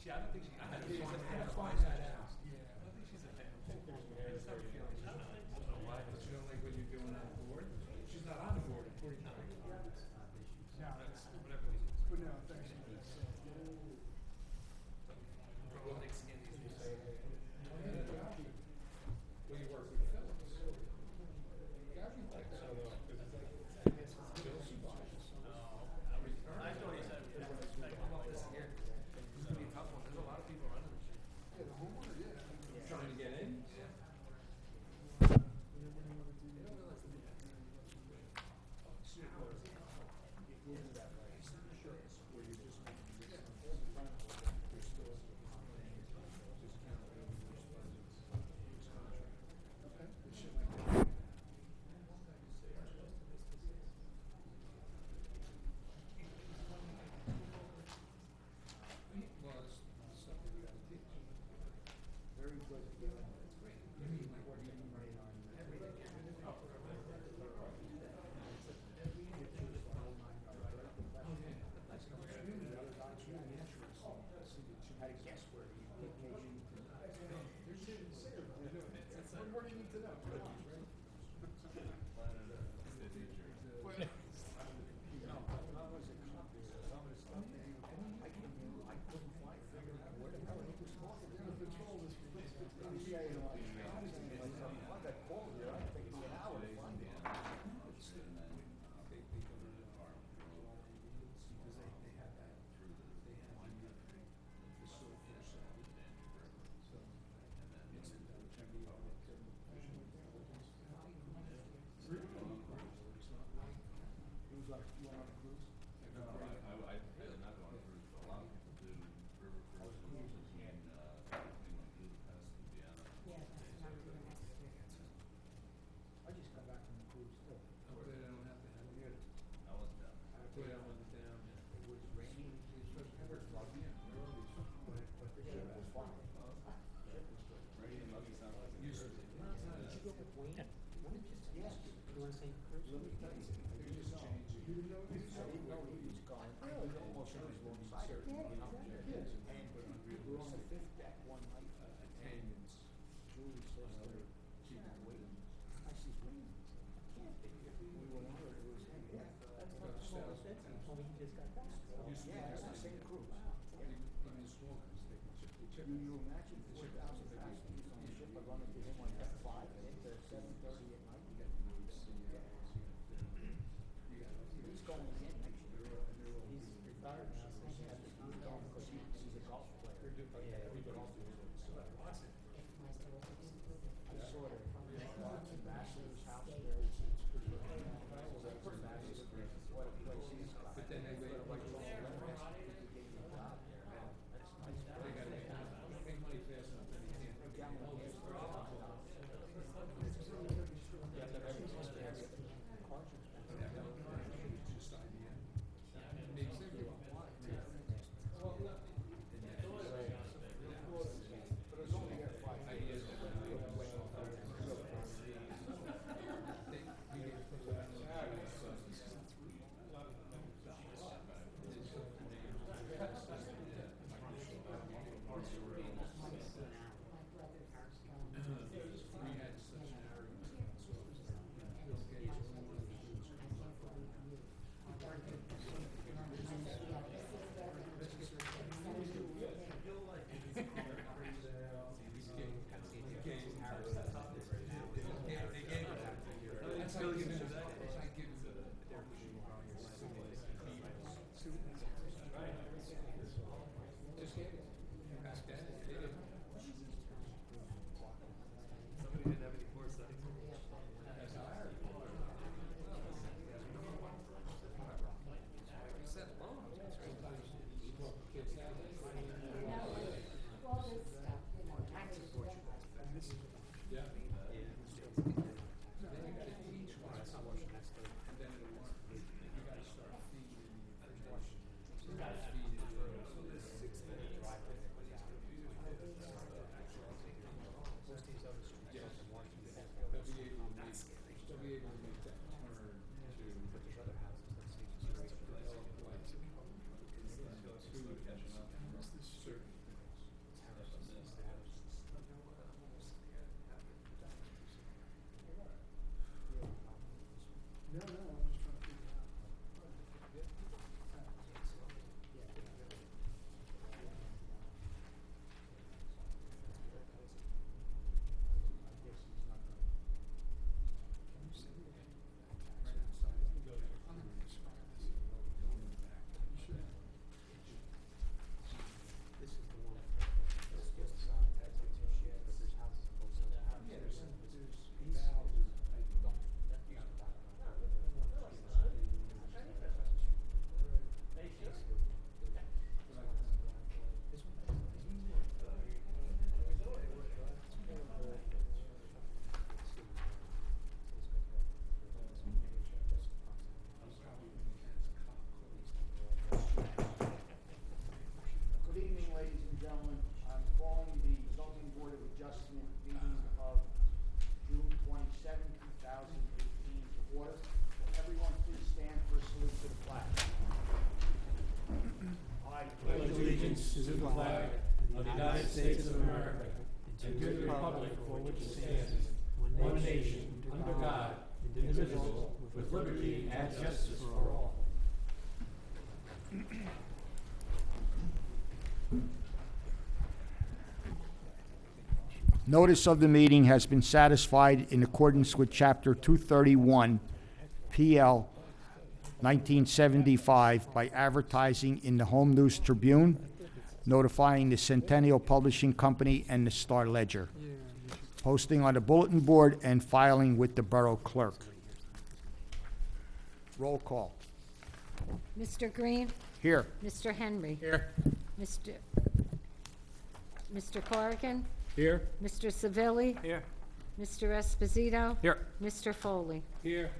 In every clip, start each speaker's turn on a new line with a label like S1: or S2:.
S1: See, I don't think she. I had
S2: Yeah,
S1: to
S2: find that out. Yeah.
S1: I don't think she's a fan.
S2: I think there's an area
S1: It's never
S2: for you.
S1: feeling. I don't know why.
S2: But you don't like what you're doing on the board? She's not on the board, according to my.
S1: No,
S2: That's,
S1: whatever it is.
S2: but no, thanks.
S1: We'll take skin these days.
S2: Well, you work with Phillips. Gary likes so, Bill supervises.
S1: I thought he said it was this here. It's gonna be a tough one. There's a lot of people running this shit.
S2: Yeah, the homeowner, yeah. Trying to get in?
S1: Yeah.
S2: Well, it's something we gotta teach. Very good. It's great. You mean like what you right on everything. How to guess where you pick Cajun. What do you need to know? I just got back from the cruise too. Hopefully they don't have to have you. Hopefully I went down. It was raining. It was supposed to be like, yeah, but the ship was fine. Used to.
S3: Did you go with Wayne?
S2: Yes.
S3: You want to say cruise?
S2: Let me tell you, they're just changing. You didn't know he was going? I didn't know he was gone. I was almost on his long side. And we were on the fifth deck one night. Attendants. Julie says to her, keep on waiting. I says, wait, can't be. We went over, it was him.
S3: That's not the smallest that's he told me he just got back.
S2: Used to be just the same cruise. Even smaller, you imagine 4,000 passengers on the ship are running to him on deck 5 and into 7:30 at night. You got he's going in next year.
S3: He's retired now, so he has to be
S2: Going because he's a golf player.
S3: Yeah.
S2: I saw it at Ambassador's house there. It's pretty good. What a place he's got. But then they wait like a job there. That's nice. They got to make money fast enough that he can't. A gallon of gas for $1,000. Yeah, but everything's expensive. Cars are expensive. It's just idea. It makes everyone. Well, calling the zoning board of adjustment meeting of June 27, 2018 to order. Will everyone please stand for a salute to the flag? I
S4: pledge allegiance to the flag of the United States of America and to the republic for which it stands, one nation, under God, indivisible, with liberty and justice for all.
S2: Notice of the meeting has been satisfied in accordance with Chapter 231, PL 1975, by advertising in the Home News Tribune, notifying the Centennial Publishing Company and the Star Ledger, posting on the bulletin board, and filing with the Borough Clerk. Roll call.
S5: Mr. Green?
S2: Here.
S5: Mr. Henry?
S4: Here.
S5: Mr. Corrigan?
S4: Here.
S5: Mr. Savilli?
S4: Here.
S5: Mr. Esposito?
S4: Here.
S5: Mr. Foley?
S4: Here.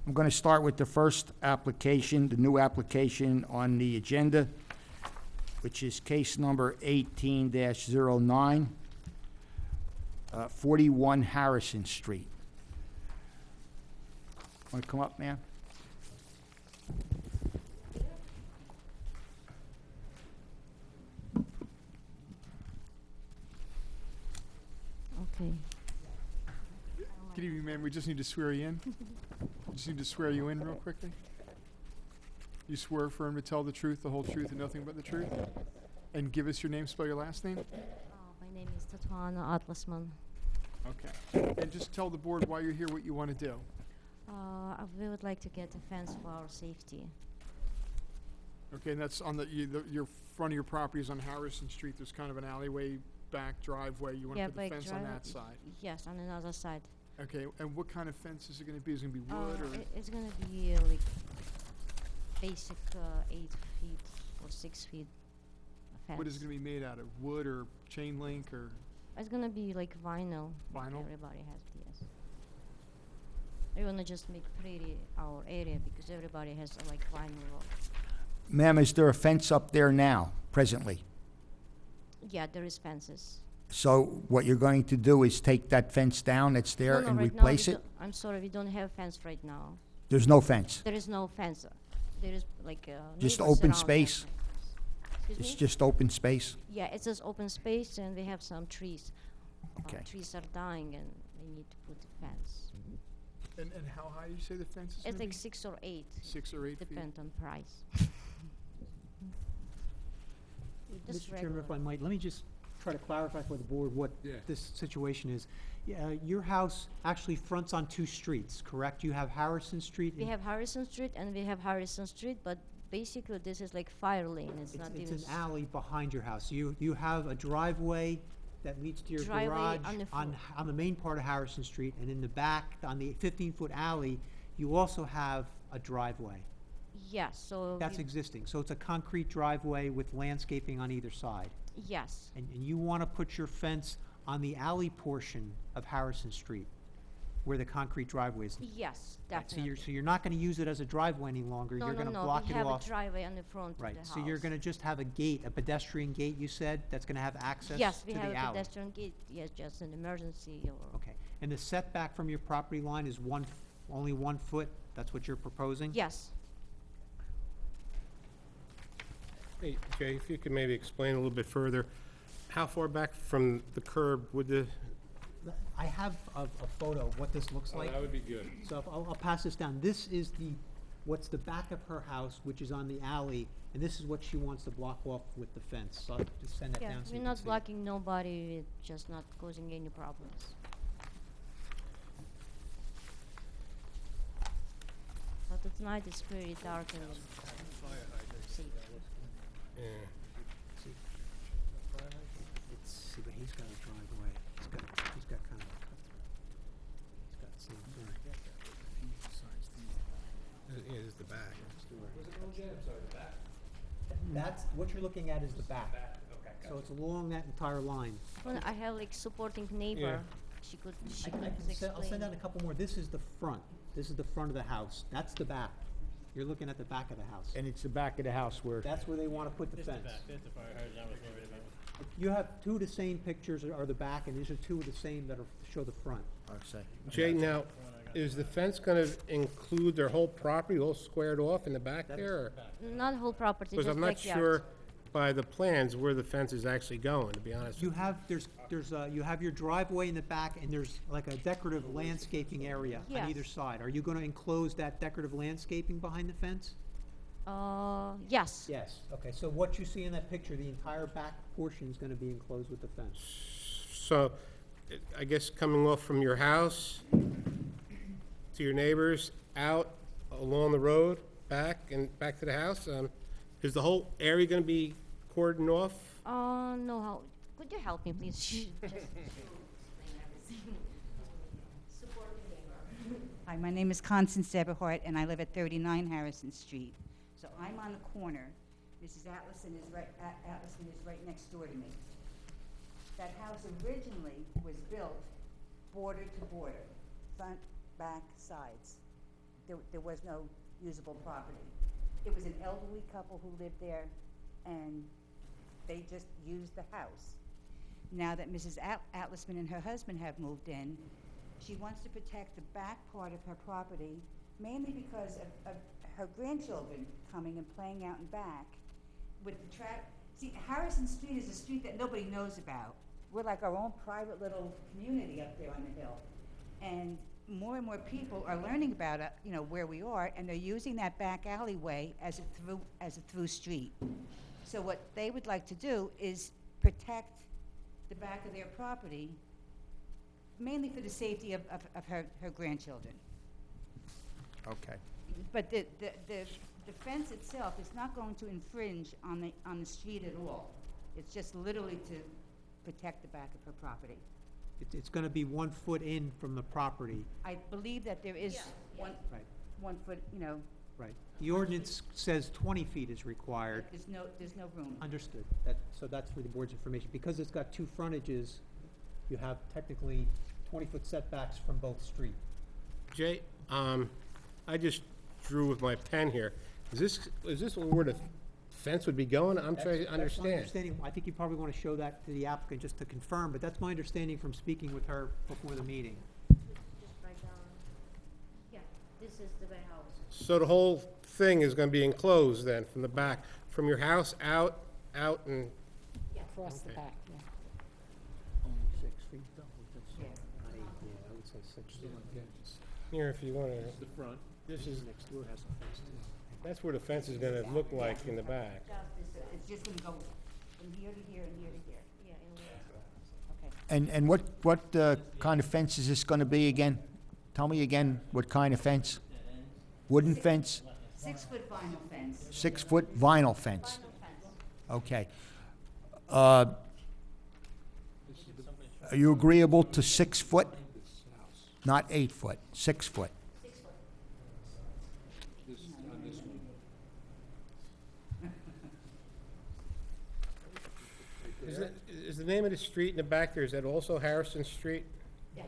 S2: I'm going to start with the first application, the new application on the agenda, which is case number 18-09, 41 Harrison Street. Want to come up, ma'am?
S5: Okay.
S6: Good evening, ma'am. We just need to swear you in. Just need to swear you in real quickly. You swear affirm to tell the truth, the whole truth, and nothing but the truth? And give us your name, spell your last name.
S7: My name is Tatjana Atlasman.
S6: Okay. And just tell the board why you're here, what you want to do.
S7: We would like to get a fence for our safety.
S6: Okay, and that's on your front of your property is on Harrison Street. There's kind of an alleyway, back driveway. You want to put the
S7: back
S6: fence on
S7: drive-
S6: that side.
S7: Yes, on another side.
S6: Okay, and what kind of fence is it going to be? Is it going to be wood or?
S7: It's gonna be like basic 8 feet or 6 feet fence.
S6: What is it going to be made out of? Wood or chain link or?
S7: It's gonna be like vinyl.
S6: Vinyl?
S7: Everybody has, yes. We wanna just make pretty our area because everybody has like vinyl road.
S2: Ma'am, is there a fence up there now, presently?
S7: Yeah, there is fences.
S2: So what you're going to do is take that fence down that's there
S7: No,
S2: and
S7: right now
S2: replace
S7: we
S2: it?
S7: don't- I'm sorry, we don't have fence right now.
S2: There's no fence?
S7: There is no fence. There is like
S2: Just
S7: neighbors
S2: open
S7: around
S2: space?
S7: us. Excuse
S2: It's
S7: me?
S2: just open space?
S7: Yeah, it's just open space and we have some trees.
S2: Okay.
S7: Trees are dying and we need to put a fence.
S6: And how high did you say the fence is
S7: It's
S6: going to
S7: like
S6: be?
S7: 6 or 8,
S6: 6 or 8 feet?
S7: depend on price. Just
S3: Mr. Chairman, if I
S7: regular.
S3: might, let me just try to clarify for the board what
S4: Yeah.
S3: this situation is. Yeah, your house actually fronts on 2 streets, correct? You have Harrison Street.
S7: We
S3: and
S7: have Harrison Street and we have Harrison Street, but basically this is like fire lane. It's not
S3: It's
S7: even
S3: an alley behind your house. You have a driveway that leads to your
S7: Driveway
S3: garage
S7: on the
S3: on the main part of Harrison Street, and in the back, on the 15-foot alley, you also have a driveway.
S7: Yes, so
S3: That's existing. So it's a concrete driveway with landscaping on either side.
S7: yes,
S3: And you want to put your fence on the alley portion of Harrison Street, where the concrete driveway is.
S7: yes,
S3: Right,
S7: definitely.
S3: So you're not going to use it as a driveway any longer.
S7: No,
S3: You're
S7: no,
S3: going to
S7: no,
S3: block
S7: we
S3: it
S7: have a
S3: off.
S7: driveway on the front
S3: Right,
S7: of the
S3: so you're
S7: house.
S3: going to just have a gate, a pedestrian gate, you said, that's going to have access
S7: Yes,
S3: to
S7: we
S3: the
S7: have
S3: alley?
S7: a pedestrian gate, yes, just an emergency or,
S3: Okay, and the setback from your property line is only 1 foot? That's what you're proposing?
S7: yes.
S4: Hey, Jay, if you could maybe explain a little bit further, how far back from the curb would the?
S3: I have a photo of what this looks like.
S4: That would be good.
S3: So I'll pass this down. This is what's the back of her house, which is on the alley, and this is what she wants to block off with the fence. So I'll just send that
S7: Yeah,
S3: down so
S7: we're
S3: you can
S7: not
S3: see it.
S7: blocking nobody, we're just not causing any problems. But at night it's very dark and safe.
S4: Yeah.
S3: See, but he's got a driveway. He's got kind of a cut through. He's got the same thing.
S4: Yeah, this is the back.
S3: That's, what you're looking at is the back. So it's along that entire line.
S7: Well, I have like supporting neighbor, she could
S3: I'll
S7: explain.
S3: send out a couple more. This is the front. This is the front of the house. That's the back. You're looking at the back of the house.
S2: And it's the back of the house where,
S3: That's where they wanna put the
S4: This is
S3: fence.
S4: the back, there's the fire hydrant I was worried about.
S3: You have two of the same pictures are the back, and these are two of the same that show the front.
S2: I'd say.
S8: Jay, now, is the fence gonna include their whole property, all squared off in the back
S3: That's-
S8: there?
S7: Not whole property,
S8: Because
S7: just
S8: I'm not
S7: backyard.
S8: sure by the plans where the fence is actually going, to be honest.
S3: You have, you have your driveway in the back, and there's like a decorative landscaping area on either
S7: Yes.
S3: side. Are you gonna enclose that decorative landscaping behind the fence?
S7: Yes.
S3: Yes. Okay, so what you see in that picture, the entire back portion is gonna be enclosed with the fence.
S8: So, I guess coming off from your house to your neighbors, out along the road, back and back to the house, is the whole area gonna be cordoned off?
S7: No, how, could you help me, please? Just
S9: Hi, my name is Constance Eberhardt, and I live at 39 Harrison Street. So I'm on the corner. Mrs. Atlason is right next door to me. That house originally was built border to border, front, back, sides. There was no usable property. It was an elderly couple who lived there, and they just used the house. Now that Mrs. Atlasman and her husband have moved in, she wants to protect the back part of her property, mainly because of her grandchildren coming and playing out in back with the See, Harrison Street is a street that nobody knows about. We're like our own private little community up there on the hill. And more and more people are learning about it, you know, where we are, and they're using that back alleyway as a through street. So what they would like to do is protect the back of their property, mainly for the safety of her grandchildren.
S2: Okay.
S9: But the fence itself is not going to infringe on the street at all. It's just literally to protect the back of her property.
S3: It's gonna be 1 foot in from the property.
S9: I believe that there is
S3: Right.
S9: 1 foot, you know,
S3: Right. The ordinance says 20 feet is required.
S9: there's no room.
S3: Understood. So that's for the board's information. Because it's got two frontages, you have technically 20-foot setbacks from both streets.
S8: Jay, I just drew with my pen here. Is this where the fence would be going? I'm trying to
S3: That's my
S8: understand.
S3: understanding. I think you probably want to show that to the applicant just to confirm, but that's my understanding from speaking with her before the meeting.
S7: Just write down. Yeah, this is the way house.
S8: So the whole thing is gonna be enclosed then, from the back, from your house out, and,
S5: Across the
S8: Okay.
S5: back, yeah.
S3: Only 6 feet though, that's
S9: Yeah.
S3: not 8, yeah, I would say 6 feet.
S8: here, if you wanna,
S1: The front.
S8: this is,
S3: Next door has a fence too.
S8: that's where the fence is gonna look like in the back.
S9: It's just gonna go from here to here and here to here.
S7: Yeah, in there.
S9: Okay.
S2: And what kind of fence is this gonna be again? Tell me again, what kind of fence? Wooden fence?
S9: 6-foot vinyl fence.
S2: 6-foot vinyl fence?
S9: Vinyl fence.
S2: Okay. Are you agreeable to 6 foot? Not 8 foot, 6 foot?
S8: Is the name of the street in the back there, is that also Harrison Street?
S9: Yes.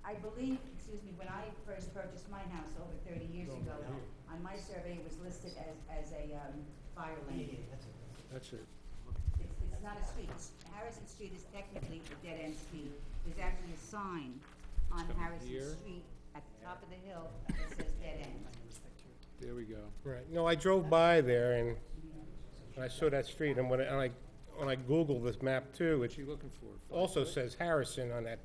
S9: I believe, excuse me, when I first purchased my house over 30 years ago, on my survey, it was listed as a fire lane.
S8: That's it.
S9: It's not a street. Harrison Street is technically a dead-end street. There's actually a sign on Harrison Street at the top of the hill that says dead end.
S1: There we go.
S8: Right, no, I drove by there and I saw that street, and when I Googled this map too, it
S1: What you looking for?
S8: also says Harrison on that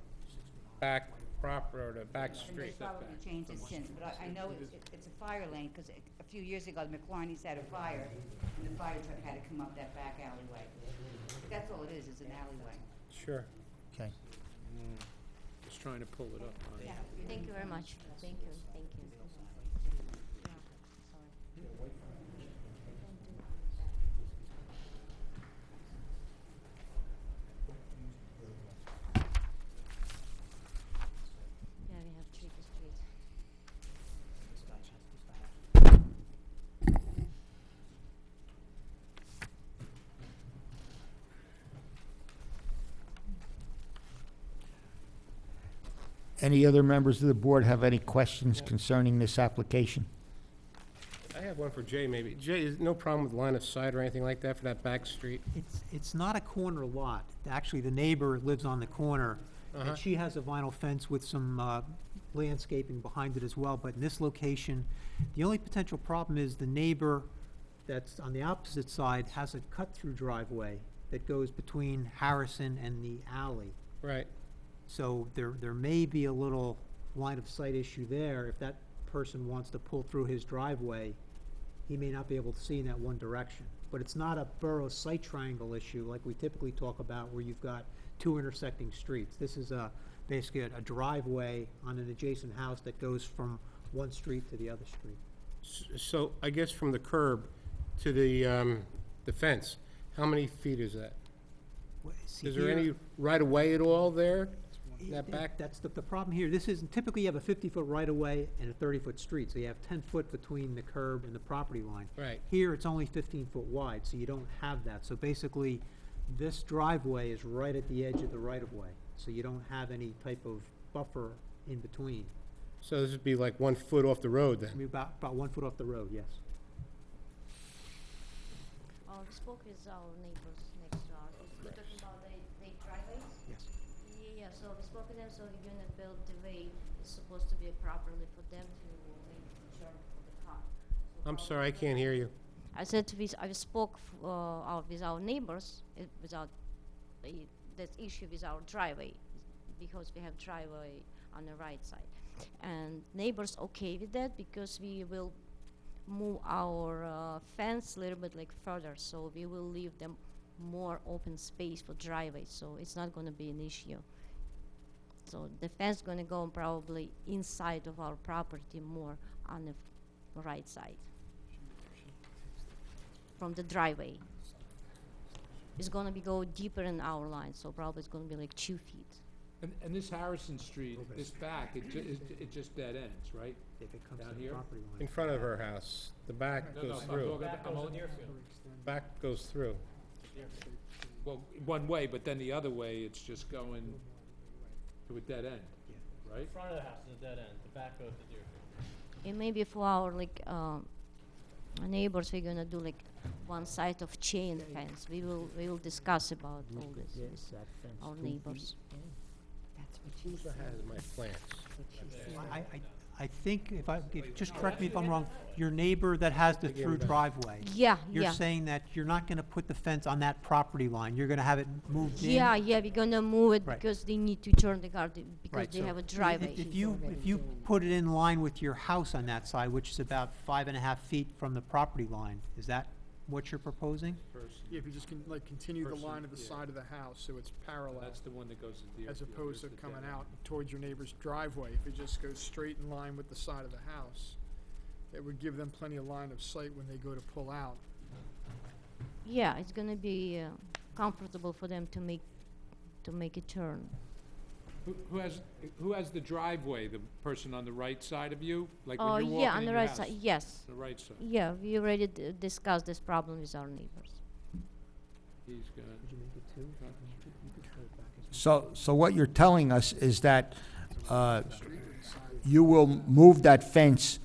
S8: back proper, or the back
S9: And they
S8: street.
S9: probably changed it since, but I know it's a fire lane, because a few years ago, the McLarney's had a fire, and the fire truck had to come up that back alleyway. But that's all it is an alleyway.
S8: Sure.
S2: Okay.
S1: Just trying to pull it up.
S7: Yeah, thank you very much. Thank you, thank you. Yeah, sorry. Yeah, we have Trick Street.
S2: Any other members of the board have any questions concerning this application?
S8: I have one for Jay, maybe. Jay, is no problem with line of sight or anything like that for that back street?
S3: It's not a corner lot. Actually, the neighbor lives on the corner,
S8: Uh-huh.
S3: and she has a vinyl fence with some landscaping behind it as well. But in this location, the only potential problem is the neighbor that's on the opposite side has a cut-through driveway that goes between Harrison and the alley.
S8: Right.
S3: So there may be a little line of sight issue there. If that person wants to pull through his driveway, he may not be able to see in that one direction. But it's not a borough site triangle issue like we typically talk about where you've got two intersecting streets. This is basically a driveway on an adjacent house that goes from one street to the other street.
S8: So I guess from the curb to the fence, how many feet is that?
S3: See
S8: Is there
S3: here-
S8: any right-of-way at all there? That back?
S3: That's the problem here. This is, typically you have a 50-foot right-of-way and a 30-foot street, so you have 10 foot between the curb and the property line.
S8: Right.
S3: Here, it's only 15 foot wide, so you don't have that. So basically, this driveway is right at the edge of the right-of-way, so you don't have any type of buffer in between.
S8: So this would be like 1 foot off the road
S3: I
S8: then?
S3: mean, about 1 foot off the road, yes.
S7: We spoke with our neighbors next to ours. We're talking about the driveways?
S3: Yes.
S7: Yeah, so we spoke with them, so we're gonna build the way it's supposed to be properly for them to make the turn for the car. So
S8: I'm
S7: probably
S8: sorry, I
S7: we're
S8: can't hear you.
S7: I said I spoke with our neighbors without that issue with our driveway because we have driveway on the right side, and neighbors okay with that because we will move our fence a little bit like further, so we will leave them more open space for driveway, so it's not going to be an issue. So the fence going to go probably inside of our property more on the right side from the driveway. It's gonna be go deeper in our line, so probably it's gonna be like 2 feet.
S2: And this Harrison Street, this back, it just dead ends, right?
S3: If it comes
S2: Down
S3: to the
S2: here?
S3: property line.
S8: In front of her house, the back
S2: No,
S8: goes
S2: no, I'm
S8: through.
S2: talking-
S1: Back
S2: I'm
S1: goes
S2: only-
S1: to Deerfield.
S8: Back goes through.
S2: Well, one way, but then the other way, it's just going to a dead end, right?
S1: Front of the house is a dead end, the back goes to Deerfield.
S7: It may be for our like neighbors, we're gonna do like one side of chain fence. We will discuss about all this with our neighbors.
S8: Who has my plants?
S3: I think, just correct me if I'm wrong, your neighbor that has the through driveway,
S7: Yeah,
S3: you're
S7: yeah.
S3: saying that you're not gonna put the fence on that property line, you're gonna have it moved in?
S7: Yeah, we're gonna move it
S3: Right.
S7: because they need to turn the car because
S3: Right,
S7: they
S3: so
S7: have a driveway.
S3: If you put it in line with your house on that side, which is about 5.5 feet from the property line, is that what you're proposing?
S6: Yeah, if you just continue the
S2: Person,
S6: line of the
S2: yeah.
S6: side of the house, so it's parallel,
S2: That's the one that goes to Deerfield.
S6: as opposed to
S2: There's the
S6: coming
S2: dead
S6: out towards your neighbor's driveway. If it just goes straight in line with the side of the house, it would give them plenty of line of sight when they go to pull out.
S7: Yeah, it's gonna be comfortable for them to make a turn.
S2: end. Who has the driveway? The person on the right side of you? Like
S7: Oh,
S2: when you're
S7: yeah,
S2: walking
S7: on
S2: in
S7: the
S2: your
S7: right
S2: house?
S7: side, yes.
S2: The right side.
S7: Yeah, we already discussed this problem with our neighbors.
S2: He's gonna.
S10: So what you're telling us is that you will move that fence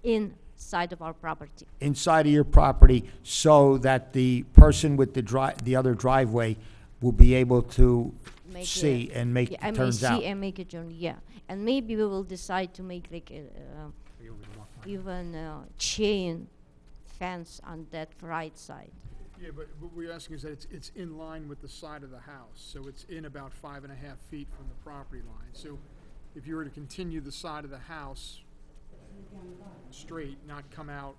S7: Inside of our property.
S10: inside of your property so that the person with the other driveway will be able to
S7: Make a-
S10: see and make
S7: Yeah,
S10: the
S7: I may
S10: turns
S7: see
S10: out.
S7: and make a turn, yeah. And maybe we will decide to make like even chain fence on that right side.
S6: Yeah, but what we're asking is that it's in line with the side of the house, so it's in about 5.5 feet from the property line. So if you were to continue the side of the house straight, not come out,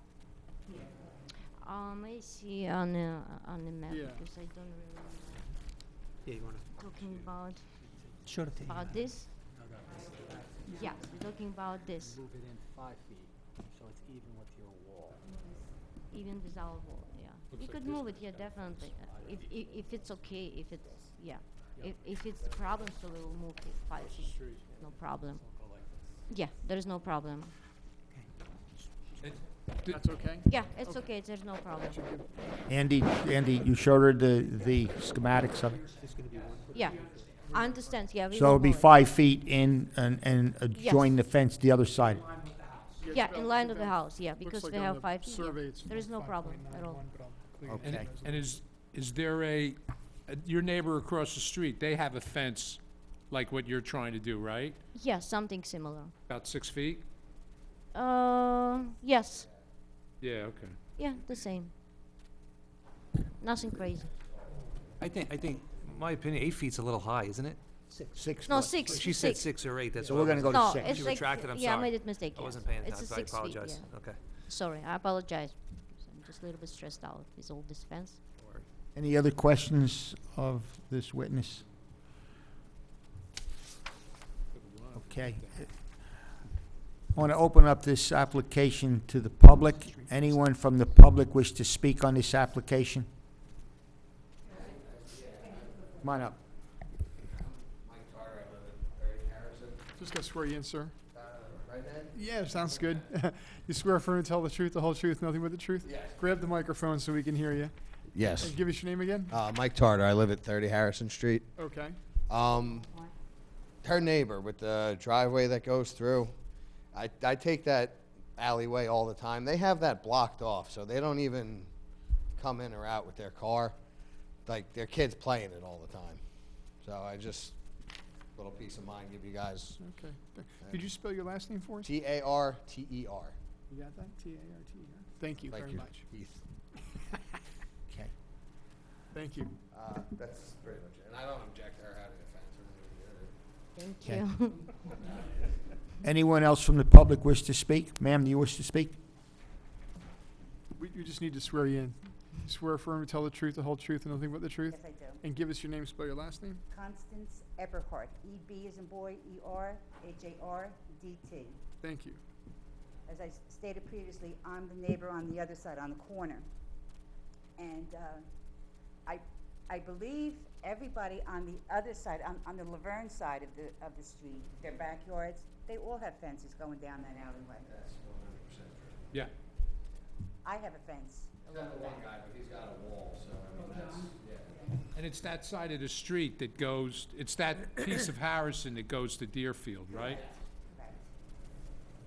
S7: I see on the map
S6: Yeah.
S7: because I don't remember
S3: Yeah, you wanna,
S7: talking
S3: show it to you.
S7: about this. Yeah, we're talking about this,
S2: Move it in 5 feet, so it's even with your wall.
S7: even with our wall, yeah.
S2: Looks
S7: We
S2: like
S7: could
S2: this
S7: move it,
S2: is
S7: yeah,
S2: the
S7: definitely.
S2: fence.
S7: If it's okay, if it's, yeah. If it's a problem, so we will move it 5 feet, no problem. Yeah, there is no problem.
S6: that's okay?
S7: Yeah, it's okay, there's no problem.
S10: Andy, you showed her the schematics of it?
S7: Yeah, I understand, yeah, we
S10: So
S7: will
S10: it'll be
S7: move it.
S10: 5 feet in and
S7: Yes.
S10: join the fence the other side.
S6: Yeah,
S7: Yeah,
S6: about
S7: in line
S6: the
S7: of the
S6: fence.
S7: house, yeah,
S6: Looks
S7: because
S6: like
S7: we
S6: on
S7: have
S6: the
S7: 5 feet.
S6: survey
S7: Yeah.
S6: it's
S7: There is no problem at all.
S6: 5.91, but I'll clean it
S10: Okay.
S6: up.
S4: And is there your neighbor across the street, they have a fence like what you're trying to do, right?
S7: Yeah, something similar.
S4: About 6 feet?
S7: Yes,
S4: Yeah, okay.
S7: yeah, the same. Nothing crazy.
S1: I think, my opinion, 8 feet's a little high, isn't it?
S10: 6
S7: No,
S10: foot.
S7: 6.
S1: She said 6 or 8, that's
S10: So
S1: what
S10: we're
S1: I
S10: gonna
S1: was-
S10: go to
S7: No,
S10: 6.
S7: it's
S1: You
S7: like,
S1: retracted, I'm
S7: yeah, I
S1: sorry.
S7: made a mistake,
S1: I
S7: yes.
S1: wasn't paying
S7: It's a
S1: attention, I
S7: 6 feet,
S1: apologize.
S7: yeah.
S1: Okay.
S7: Sorry, I apologize. I'm just a little bit stressed out with all this fence.
S1: Don't worry.
S10: Any other questions of this witness? Okay. I want to open up this application to the public. Anyone from the public wish to speak on this application? Come on up.
S2: Mike Tarter, I live at 30 Harrison.
S6: Just gonna swear you in, sir.
S2: Right, Ed?
S6: Yeah, sounds good. You swear affirm to tell the truth, the whole truth, nothing but the truth?
S2: Yes.
S6: Grab the microphone so we can hear you.
S2: Yes.
S6: And give us your name again?
S2: Mike Tarter, I live at 30 Harrison Street.
S6: Okay.
S2: Her neighbor with the driveway that goes through, I take that alleyway all the time. They have that blocked off, so they don't even come in or out with their car. Like, their kids playing it all the time. So I just, little peace of mind, give you guys
S6: Okay. Could you spell your last name for us?
S2: Tarter.
S6: You got that? T-A-R-T-E-R. Thank you
S2: Like
S6: very
S2: your
S6: much.
S2: teeth.
S10: Okay.
S6: Thank you.
S2: That's pretty much it. And I don't object to her having a fence or anything.
S7: Thank
S10: Okay.
S7: you.
S10: Anyone else from the public wish to speak? Ma'am, do you wish to speak?
S6: We just need to swear you in. You swear affirm to tell the truth, the whole truth, and nothing but the truth?
S9: Yes, I do.
S6: And give us your name, spell your last name?
S9: Constance Eberhardt, E-B as in boy, E-R-H-A-R-D-T.
S6: Thank you.
S9: As I stated previously, I'm the neighbor on the other side, on the corner. And I believe everybody on the other side, on the Laverne side of the street, their backyards, they all have fences going down that alleyway.
S2: That's 100% true.
S4: Yeah.
S9: I have a fence along
S2: Except
S9: the
S2: for one
S9: back.
S2: guy, but he's got a wall, so I mean, that's, yeah.
S4: And it's that side of the street that goes, it's that piece of Harrison that goes to Deerfield, right?
S9: Correct.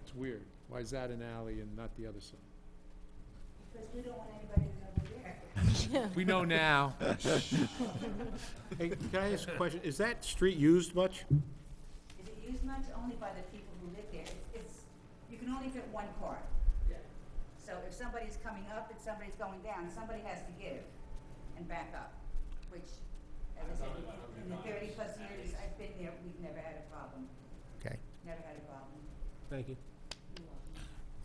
S4: It's weird. Why is that an alley and not the other side?
S9: Because we don't want anybody to know we're there.
S4: We know now.
S8: Hey, can I ask a question? Is that street used much?
S9: Is it used much? Only by the people who live there. You can only fit one car.
S2: Yeah.
S9: So if somebody's coming up and somebody's going down, somebody has to give and back up, which, as I said, in the 30-plus years I've been there, we've never had a problem.
S10: Okay.
S9: Never had a problem.
S8: Thank you.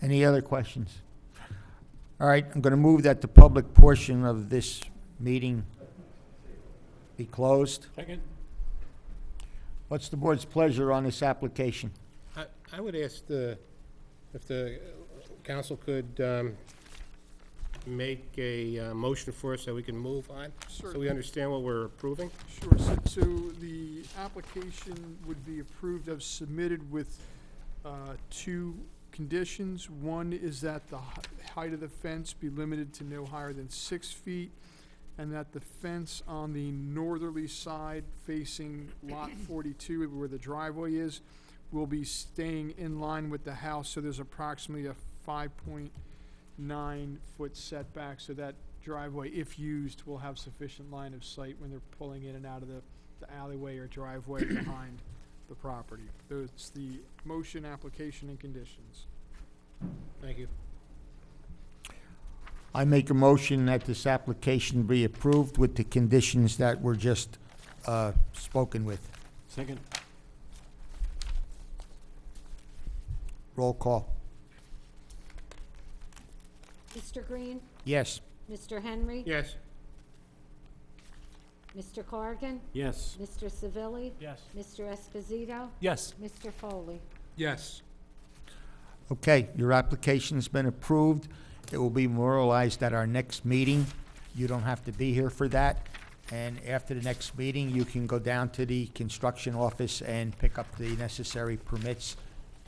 S10: Any other questions? All right, I'm going to move that the public portion of this meeting be closed.
S4: Second?
S10: What's the board's pleasure on this application?
S8: I would ask if the council could make a motion for us so we can move on, so we understand what we're approving.
S6: Sure, so the application would be approved as submitted with 2 conditions. One is that the height of the fence be limited to no higher than 6 feet, and that the fence on the northerly side facing lot 42, where the driveway is, will be staying in line with the house, so there's approximately a 5.9-foot setback, so that driveway, if used, will have sufficient line of sight when they're pulling in and out of the alleyway or driveway behind the property. It's the motion, application, and conditions.
S8: Thank you.
S10: I make a motion that this application be approved with the conditions that were just spoken with.
S1: Second.
S10: Roll call.
S5: Mr. Green?
S10: Yes.
S5: Mr. Henry?
S8: Yes.
S5: Mr. Corrigan?
S1: Yes.
S5: Mr. Savili?
S1: Yes.
S5: Mr. Esposito?
S1: Yes.
S5: Mr. Foley?
S4: Yes.
S10: Okay, your application's been approved. It will be memorialized at our next meeting. You don't have to be here for that. And after the next meeting, you can go down to the construction office and pick up the necessary permits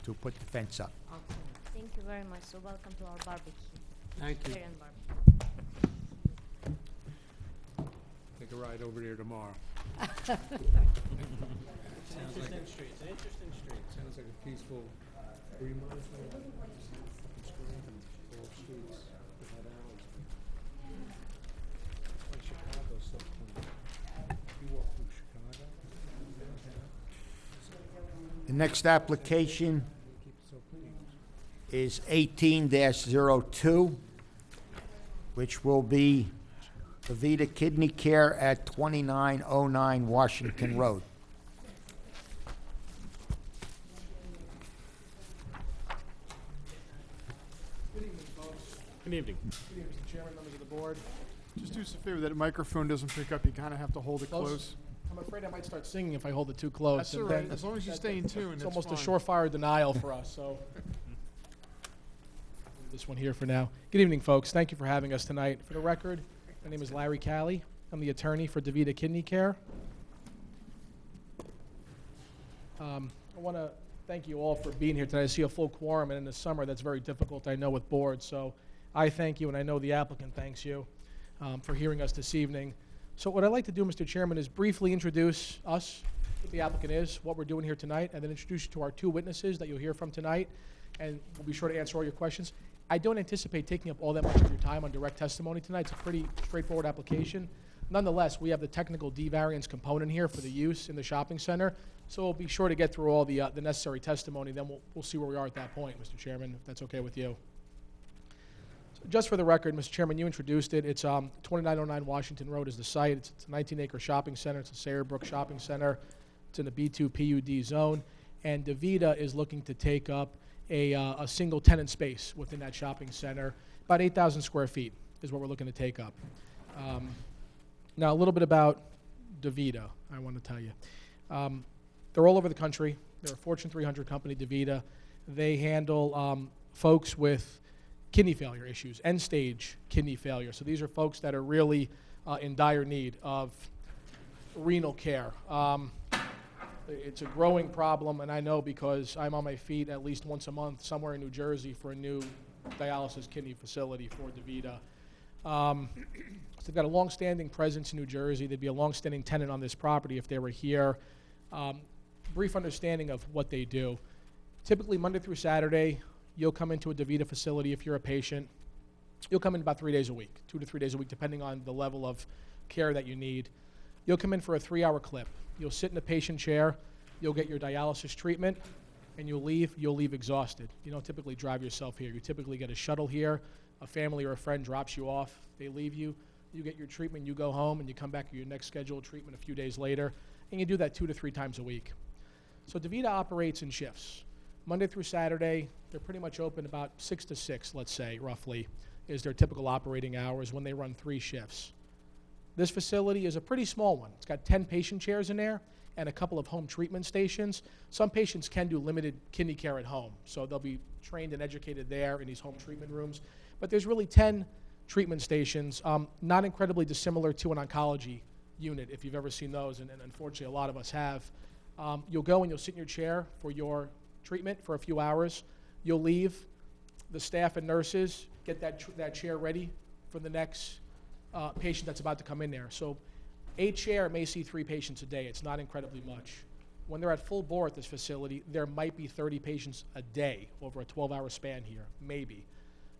S10: to put the fence up.
S7: Okay. Thank you very much. So welcome to our barbecue.
S4: Thank you.
S7: Vegetarian barbecue.
S4: Take a ride over there tomorrow.
S1: Interesting street, it's an interesting street.
S4: Sounds like a peaceful.
S10: Next application is 18-02, which will be Avita Kidney Care at 2909 Washington Road.
S1: Good evening, folks.
S4: Good evening.
S1: Good evening, Mr. Chairman, members of the board.
S6: Just do us a favor, that microphone doesn't pick up, you kind of have to hold it
S1: Close?
S6: close.
S1: I'm afraid I might start singing if I hold it too close.
S6: That's
S1: and
S6: all right,
S1: then
S6: as long as you stay in tune,
S1: It's
S6: that's
S1: almost a
S6: fine.
S1: surefire denial for us, so. This one here for now. Good evening, folks. Thank you for having us tonight. For the record, my name is Larry Callie. I'm the attorney for DaVita Kidney Care. I want to thank you all for being here tonight. I see a full quorum, and in the summer, that's very difficult, I know, with boards. So I thank you, and I know the applicant thanks you for hearing us this evening. So what I'd like to do, Mr. Chairman, is briefly introduce us, what the applicant is, what we're doing here tonight, and then introduce you to our two witnesses that you'll hear from tonight, and we'll be sure to answer all your questions. I don't anticipate taking up all that much of your time on direct testimony tonight. It's a pretty straightforward application. Nonetheless, we have the technical D-variance component here for the use in the shopping center, so we'll be sure to get through all the necessary testimony, then we'll see where we are at that point, Mr. Chairman, if that's okay with you. Just for the record, Mr. Chairman, you introduced it. It's 2909 Washington Road is the site. It's a 19-acre shopping center. It's a Sayerbrook shopping center. It's in the B2 PUD zone. And DaVita is looking to take up a single tenant space within that shopping center. About 8,000 square feet is what we're looking to take up. Now, a little bit about DaVita, I want to tell you. They're all over the country. They're a Fortune 300 company, DaVita. They handle folks with kidney failure issues, end-stage kidney failure. So these are folks that are really in dire need of renal care. It's a growing problem, and I know because I'm on my feet at least once a month somewhere in New Jersey for a new dialysis kidney facility for DaVita. So they've got a long-standing presence in New Jersey. They'd be a long-standing tenant on this property if they were here. Brief understanding of what they do. Typically, Monday through Saturday, you'll come into a DaVita facility if you're a patient. You'll come in about 3 days a week, 2 to 3 days a week, depending on the level of care that you need. You'll come in for a 3-hour clip. You'll sit in a patient chair, you'll get your dialysis treatment, and you'll leave exhausted. You don't typically drive yourself here. You typically get a shuttle here, a family or a friend drops you off, they leave you, you get your treatment, you go home, and you come back to your next scheduled treatment a few days later, and you do that 2 to 3 times a week. So DaVita operates in shifts. Monday through Saturday, they're pretty much open about 6 to 6, let's say, roughly, is their typical operating hours when they run 3 shifts. This facility is a pretty small one. It's got 10 patient chairs in there and a couple of home treatment stations. Some patients can do limited kidney care at home, so they'll be trained and educated there in these home treatment rooms. But there's really 10 treatment stations, not incredibly dissimilar to an oncology unit, if you've ever seen those, and unfortunately a lot of us have. You'll go and you'll sit in your chair for your treatment for a few hours. You'll leave. The staff and nurses get that chair ready for the next patient that's about to come in there. So a chair may see 3 patients a day. It's not incredibly much. When they're at full bore at this facility, there might be 30 patients a day over a 12-hour span here, maybe.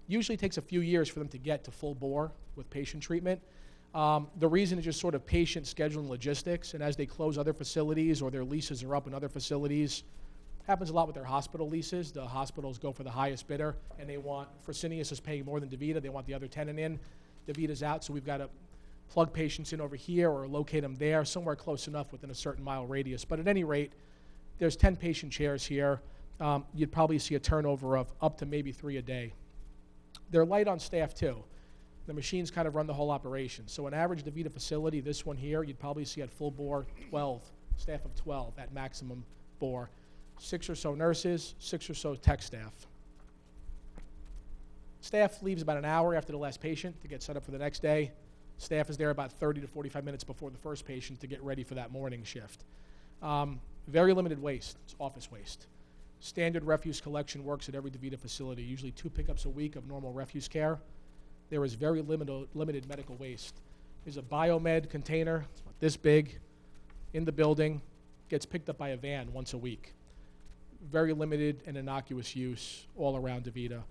S1: Usually takes a few years for them to get to full bore with patient treatment. The reason is just sort of patient scheduling logistics, and as they close other facilities or their leases are up in other facilities, happens a lot with their hospital leases. The hospitals go for the highest bidder, and they want, Fresenius is paying more than DaVita. They want the other tenant in. DaVita's out, so we've got to plug patients in over here or locate them there, somewhere close enough within a certain mile radius. But at any rate, there's 10 patient chairs here. You'd probably see a turnover of up to maybe 3 a day. They're light on staff, too. The machines kind of run the whole operation. So an average DaVita facility, this one here, you'd probably see at full bore 12, staff of 12 at maximum bore. 6 or so nurses, 6 or so tech staff. Staff leaves about an hour after the last patient to get set up for the next day. Staff is there about 30 to 45 minutes before the first patient to get ready for that morning shift. Very limited waste. It's office waste. Standard refuse collection works at every DaVita facility, usually 2 pickups a week of normal refuse care. There is very limited medical waste. There's a biomed container, it's about this big, in the building, gets picked up by a van once a week. Very limited and innocuous use all around DaVita.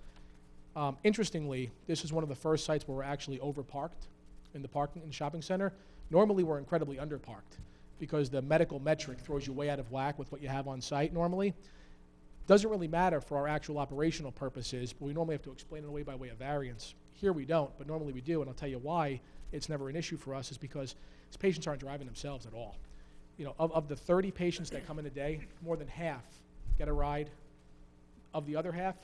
S1: Interestingly, this is one of the first sites where we're actually overparked in the shopping center. Normally, we're incredibly underparked. because the medical metric throws you way out of whack with what you have on site normally. Doesn't really matter for our actual operational purposes, but we normally have to explain it away by way of variance. Here we don't, but normally we do, and I'll tell you why it's never an issue for us is because these patients aren't driving themselves at all. You know, of the 30 patients that come in a day, more than half get a ride. Of the other half,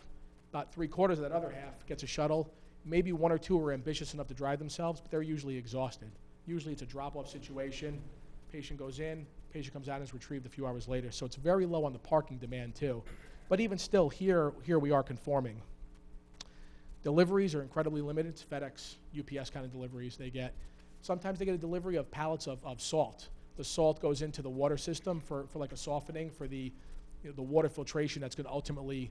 S1: about 3/4 of that other half gets a shuttle. Maybe 1 or 2 are ambitious enough to drive themselves, but they're usually exhausted. Usually it's a drop-off situation. Patient goes in, patient comes out and is retrieved a few hours later. So it's very low on the parking demand too. But even still, here we are conforming. Deliveries are incredibly limited. It's FedEx, UPS kind of deliveries they get. Sometimes they get a delivery of pallets of salt. The salt goes into the water system for like a softening for the water filtration that's going to ultimately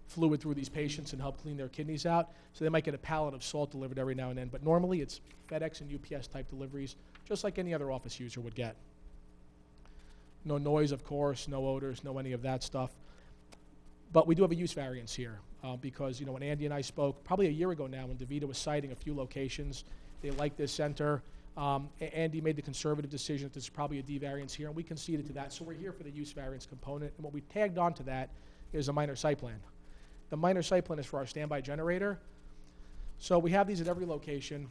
S1: fluid through these patients and help clean their kidneys out. So they might get a pallet of salt delivered every now and then. But normally it's FedEx and UPS type deliveries, just like any other office user would get. No noise, of course, no odors, no any of that stuff. But we do have a use variance here because, when Andy and I spoke probably a year ago now when DaVita was citing a few locations, they like this center. Andy made the conservative decision that there's probably a D variance here, and we conceded to that. So we're here for the use variance component. And what we tagged on to that is a minor site plan. The minor site plan is for our standby generator. So we have these at every location.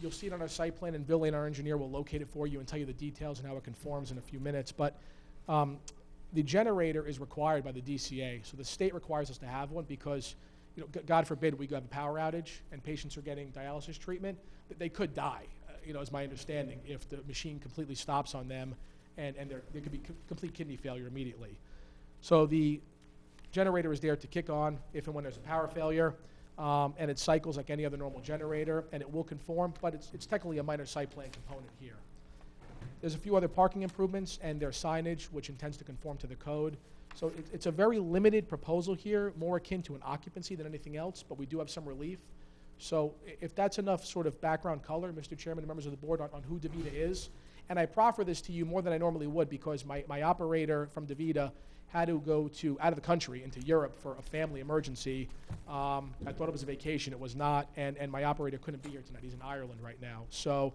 S1: You'll see it on our site plan, and Bill Lane, our engineer, will locate it for you and tell you the details and how it conforms in a few minutes. But the generator is required by the DCA. So the state requires us to have one because, God forbid we have a power outage and patients are getting dialysis treatment, they could die, is my understanding, if the machine completely stops on them and there could be complete kidney failure immediately. So the generator is there to kick on if and when there's a power failure, and it cycles like any other normal generator, and it will conform, but it's technically a minor site plan component here. There's a few other parking improvements and their signage, which intends to conform to the code. So it's a very limited proposal here, more akin to an occupancy than anything else, but we do have some relief. So if that's enough sort of background color, Mr. Chairman and members of the board, on who DaVita is, and I proffer this to you more than I normally would because my operator from DaVita had to go out of the country into Europe for a family emergency. I thought it was a vacation. It was not, and my operator couldn't be here tonight. He's in Ireland right now. So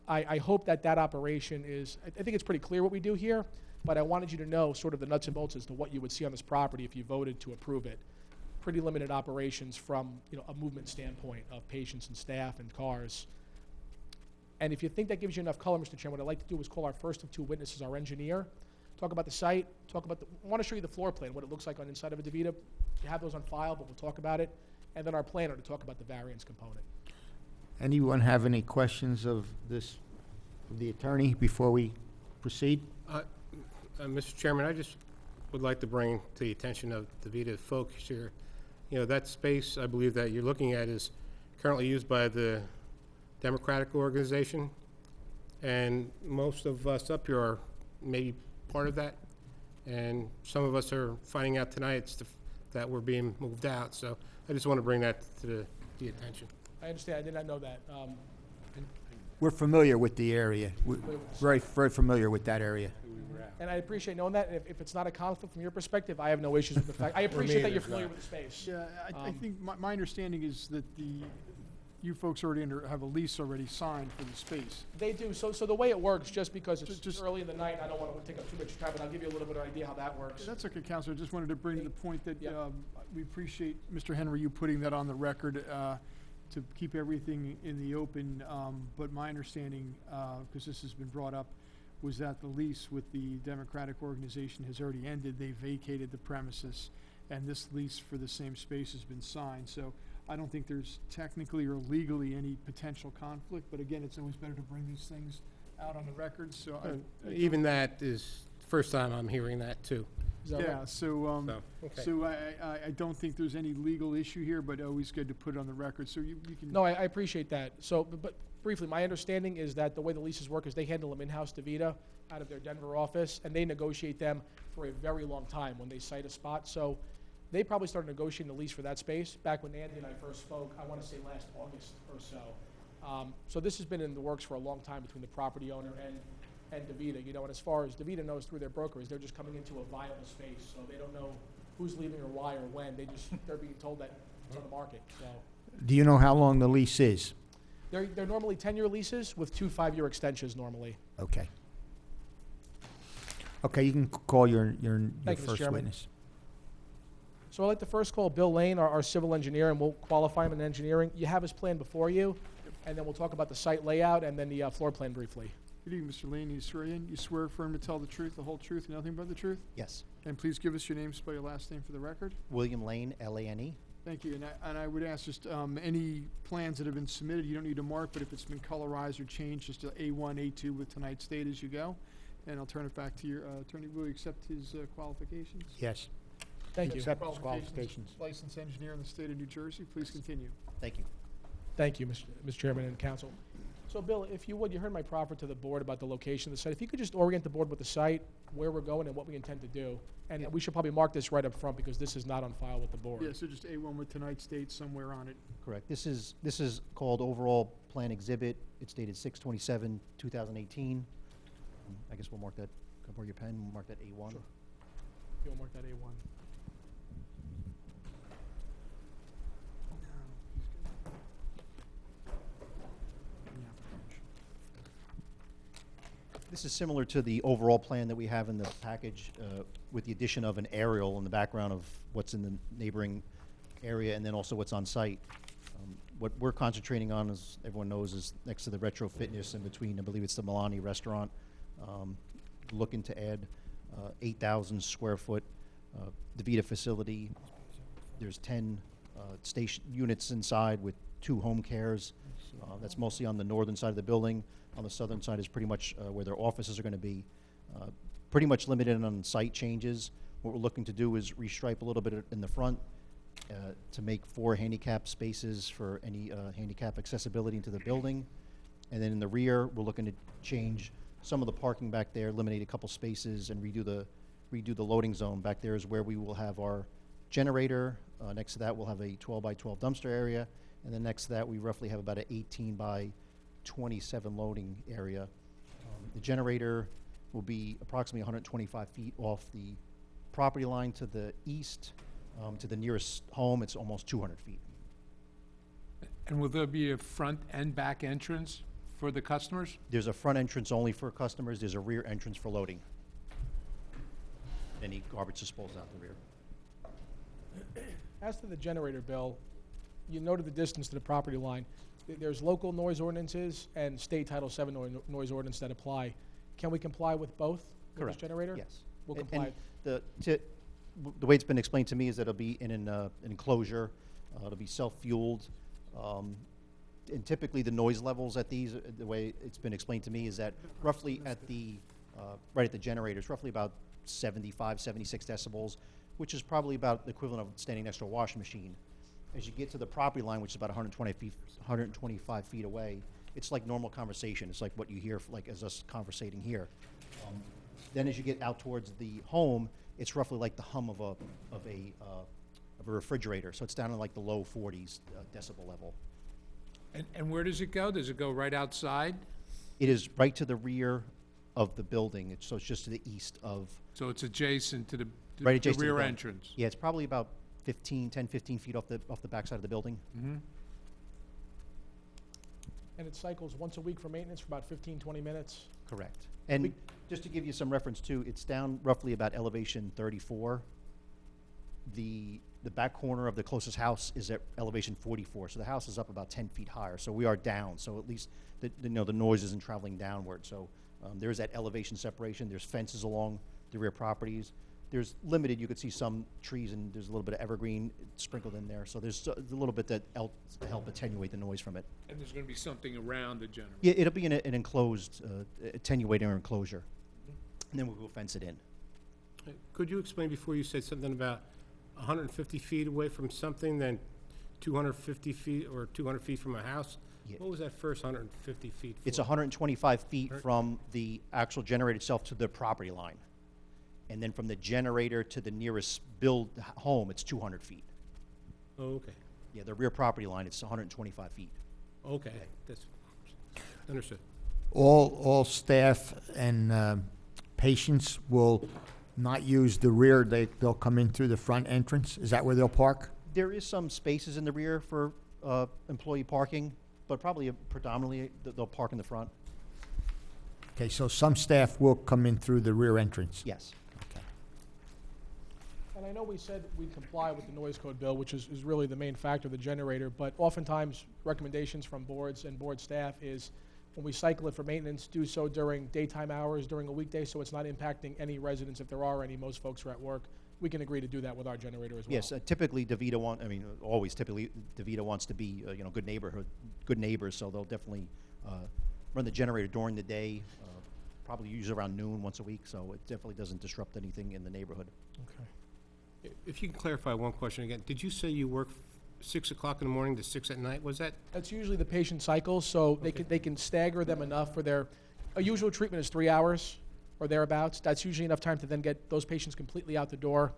S1: I hope that operation is, I think it's pretty clear what we do here, but I wanted you to know sort of the nuts and bolts as to what you would see on this property if you voted to approve it. Pretty limited operations from a movement standpoint of patients and staff and cars. And if you think that gives you enough color, Mr. Chairman, what I'd like to do is call our first of 2 witnesses, our engineer, talk about the site, I want to show you the floor plan, what it looks like on the inside of a DaVita. You have those on file, but we'll talk about it. And then our planner to talk about the variance component.
S10: Anyone have any questions of the attorney before we proceed?
S8: Mr. Chairman, I just would like to bring to the attention of DaVita folks here, that space I believe that you're looking at is currently used by the Democratic organization, and most of us up here are maybe part of that, and some of us are finding out tonight that we're being moved out, so I just want to bring that to the attention.
S1: I understand. I did not know that.
S10: We're familiar with the area. We're very, very familiar with that area.
S1: And I appreciate knowing that. And if it's not a conflict from your perspective, I have no issues with the fact. I appreciate that you're familiar with the space.
S6: Yeah, I think my understanding is that you folks already have a lease already signed for the space.
S1: They do. So the way it works, just because it's just early in the night, I don't want to take up too much time, but I'll give you a little bit of idea how that works.
S6: That's okay, Counselor. I just wanted to bring to the point that we appreciate, Mr. Henry, you putting that on the record to keep everything in the open. But my understanding, because this has been brought up, was that the lease with the Democratic organization has already ended. They vacated the premises, and this lease for the same space has been signed. So I don't think there's technically or legally any potential conflict, but again, it's always better to bring these things out on the record, so
S8: even that is the first time I'm hearing that, too.
S6: yeah,
S1: Right?
S6: so,
S8: Okay.
S6: so I don't think there's any legal issue here, but always good to put it on the record, so you can.
S1: No, I appreciate that. So, but briefly, my understanding is that the way the leases work is they handle them in-house, DaVita, out of their Denver office, and they negotiate them for a very long time when they cite a spot. So they probably started negotiating the lease for that space back when Andy and I first spoke, I want to say last August or so. So this has been in the works for a long time between the property owner and DaVita, and as far as DaVita knows through their brokers, they're just coming into a viable space, so they don't know who's leaving or why or when. They're being told that it's on the market. So
S10: Do you know how long the lease is?
S1: they're normally 10-year leases with 2 5-year extensions normally.
S10: Okay. Okay, you can call your
S1: Thank you, Mr.
S10: first
S1: Chairman.
S10: witness.
S1: So I'd like to first call Bill Lane, our civil engineer, and we'll qualify him in engineering. You have his plan before you, and then we'll talk about the site layout and then the floor plan briefly.
S6: Good evening, Mr. Lane. You swear in? You swear affirm to tell the truth, the whole truth, and nothing but the truth?
S11: Yes.
S6: And please give us your name, spell your last name for the record.
S11: William Lane, Lane.
S6: Thank you. And I would ask just any plans that have been submitted, you don't need to mark, but if it's been colorized or changed, just A1, A2 with tonight's date as you go. And I'll turn it back to your attorney. Will you accept his qualifications?
S10: Yes.
S1: Thank you.
S10: Accept his qualifications.
S6: Licensed engineer in the state of New Jersey. Please continue.
S11: Thank you.
S1: Thank you, Mr. Chairman and council. So Bill, if you would, you heard my proffer to the board about the location of the site. If you could just orient the board with the site, where we're going and what we intend to do. And we should probably mark this right up front because this is not on file with the board.
S6: Yeah, so just A1 with tonight's date somewhere on it.
S11: Correct. This is called Overall Plan Exhibit. It's dated 6/27/2018. I guess we'll mark that, come for your pen, we'll mark that A1.
S1: Sure. You'll mark that A1.
S11: This is similar to the overall plan that we have in the package with the addition of an aerial in the background of what's in the neighboring area and then also what's on site. What we're concentrating on, as everyone knows, is next to the Retro Fitness in between, I believe it's the Milani Restaurant. Looking to add 8,000 square foot DaVita facility. There's 10 station units inside with 2 home cares. That's mostly on the northern side of the building. On the southern side is pretty much where their offices are going to be. Pretty much limited on site changes. What we're looking to do is restripe a little bit in the front to make 4 handicap spaces for any handicap accessibility into the building. And then in the rear, we're looking to change some of the parking back there, eliminate a couple spaces, and redo the loading zone. Back there is where we will have our generator. Next to that, we'll have a 12 by 12 dumpster area. And then next to that, we roughly have about an 18 by 27 loading area. The generator will be approximately 125 feet off the property line to the east. To the nearest home, it's almost 200 feet.
S4: And will there be a front and back entrance for the customers?
S11: There's a front entrance only for customers. There's a rear entrance for loading. Any garbage disposal out the rear.
S1: As to the generator, Bill, you noted the distance to the property line. There's local noise ordinances and state Title VII noise ordinance that apply. Can we comply with both? With
S11: Correct.
S1: this generator?
S11: Yes.
S1: We'll
S11: And-
S1: comply.
S11: and the way it's been explained to me is that it'll be in an enclosure. It'll be self-fueled. And typically the noise levels at these, the way it's been explained to me is that roughly at the, right at the generators, roughly about 75, 76 decibels, which is probably about the equivalent of standing next to a washing machine. As you get to the property line, which is about 125 feet away, it's like normal conversation. It's like what you hear like as us conversating here. Then as you get out towards the home, it's roughly like the hum of a refrigerator. So it's down in like the low 40s decibel level.
S4: And where does it go? Does it go right outside?
S11: It is right to the rear of the building. So it's just to the east of,
S4: So it's adjacent to the
S11: right adjacent to the
S4: rear
S11: building.
S4: entrance?
S11: Yeah, it's probably about 10, 15 feet off the backside of the building.
S4: Mm-hmm.
S1: And it cycles once a week for maintenance for about 15, 20 minutes.
S11: Correct. And just to give you some reference too, it's down roughly about elevation 34. The back corner of the closest house is at elevation 44, so the house is up about 10 feet higher. So we are down, so at least the noise isn't traveling downward. So there is that elevation separation. There's fences along the rear properties. There's limited, you could see some trees and there's a little bit of evergreen sprinkled in there. So there's a little bit that help attenuate the noise from it.
S4: And there's going to be something around the generator?
S11: Yeah, it'll be in an enclosed, attenuating or enclosure. And then we'll fence it in.
S8: Could you explain before you said something about 150 feet away from something, then 250 feet or 200 feet from a house?
S11: Yeah.
S8: What was that first 150 feet for?
S11: It's 125 feet from the actual generator itself to the property line. And then from the generator to the nearest home, it's 200 feet.
S8: Oh, okay.
S11: Yeah, the rear property line, it's 125 feet.
S8: Okay, that's understood.
S10: All staff and patients will not use the rear, they'll come in through the front entrance? Is that where they'll park?
S11: There is some spaces in the rear for employee parking, but probably predominantly they'll park in the front.
S10: Okay, so some staff will come in through the rear entrance?
S11: Yes.
S10: Okay.
S1: And I know we said we'd comply with the noise code bill, which is really the main factor, the generator, but oftentimes recommendations from boards and board staff is when we cycle it for maintenance, do so during daytime hours, during a weekday, so it's not impacting any residents if there are any. Most folks are at work. We can agree to do the with our generator as well.
S11: Yes, typically DeVita always typically DeVita wants to be, good neighbors, so they'll definitely run the generator during the day, probably usually around noon once a week, so it definitely doesn't disrupt anything in the neighborhood.
S1: Okay.
S8: If you can clarify one question again, did you say you work 6 o'clock in the morning to 6 at night? Was that?
S1: That's usually the patient cycles, so they can stagger them enough for a usual treatment is 3 hours or thereabouts. That's usually enough time to then get those patients completely out the door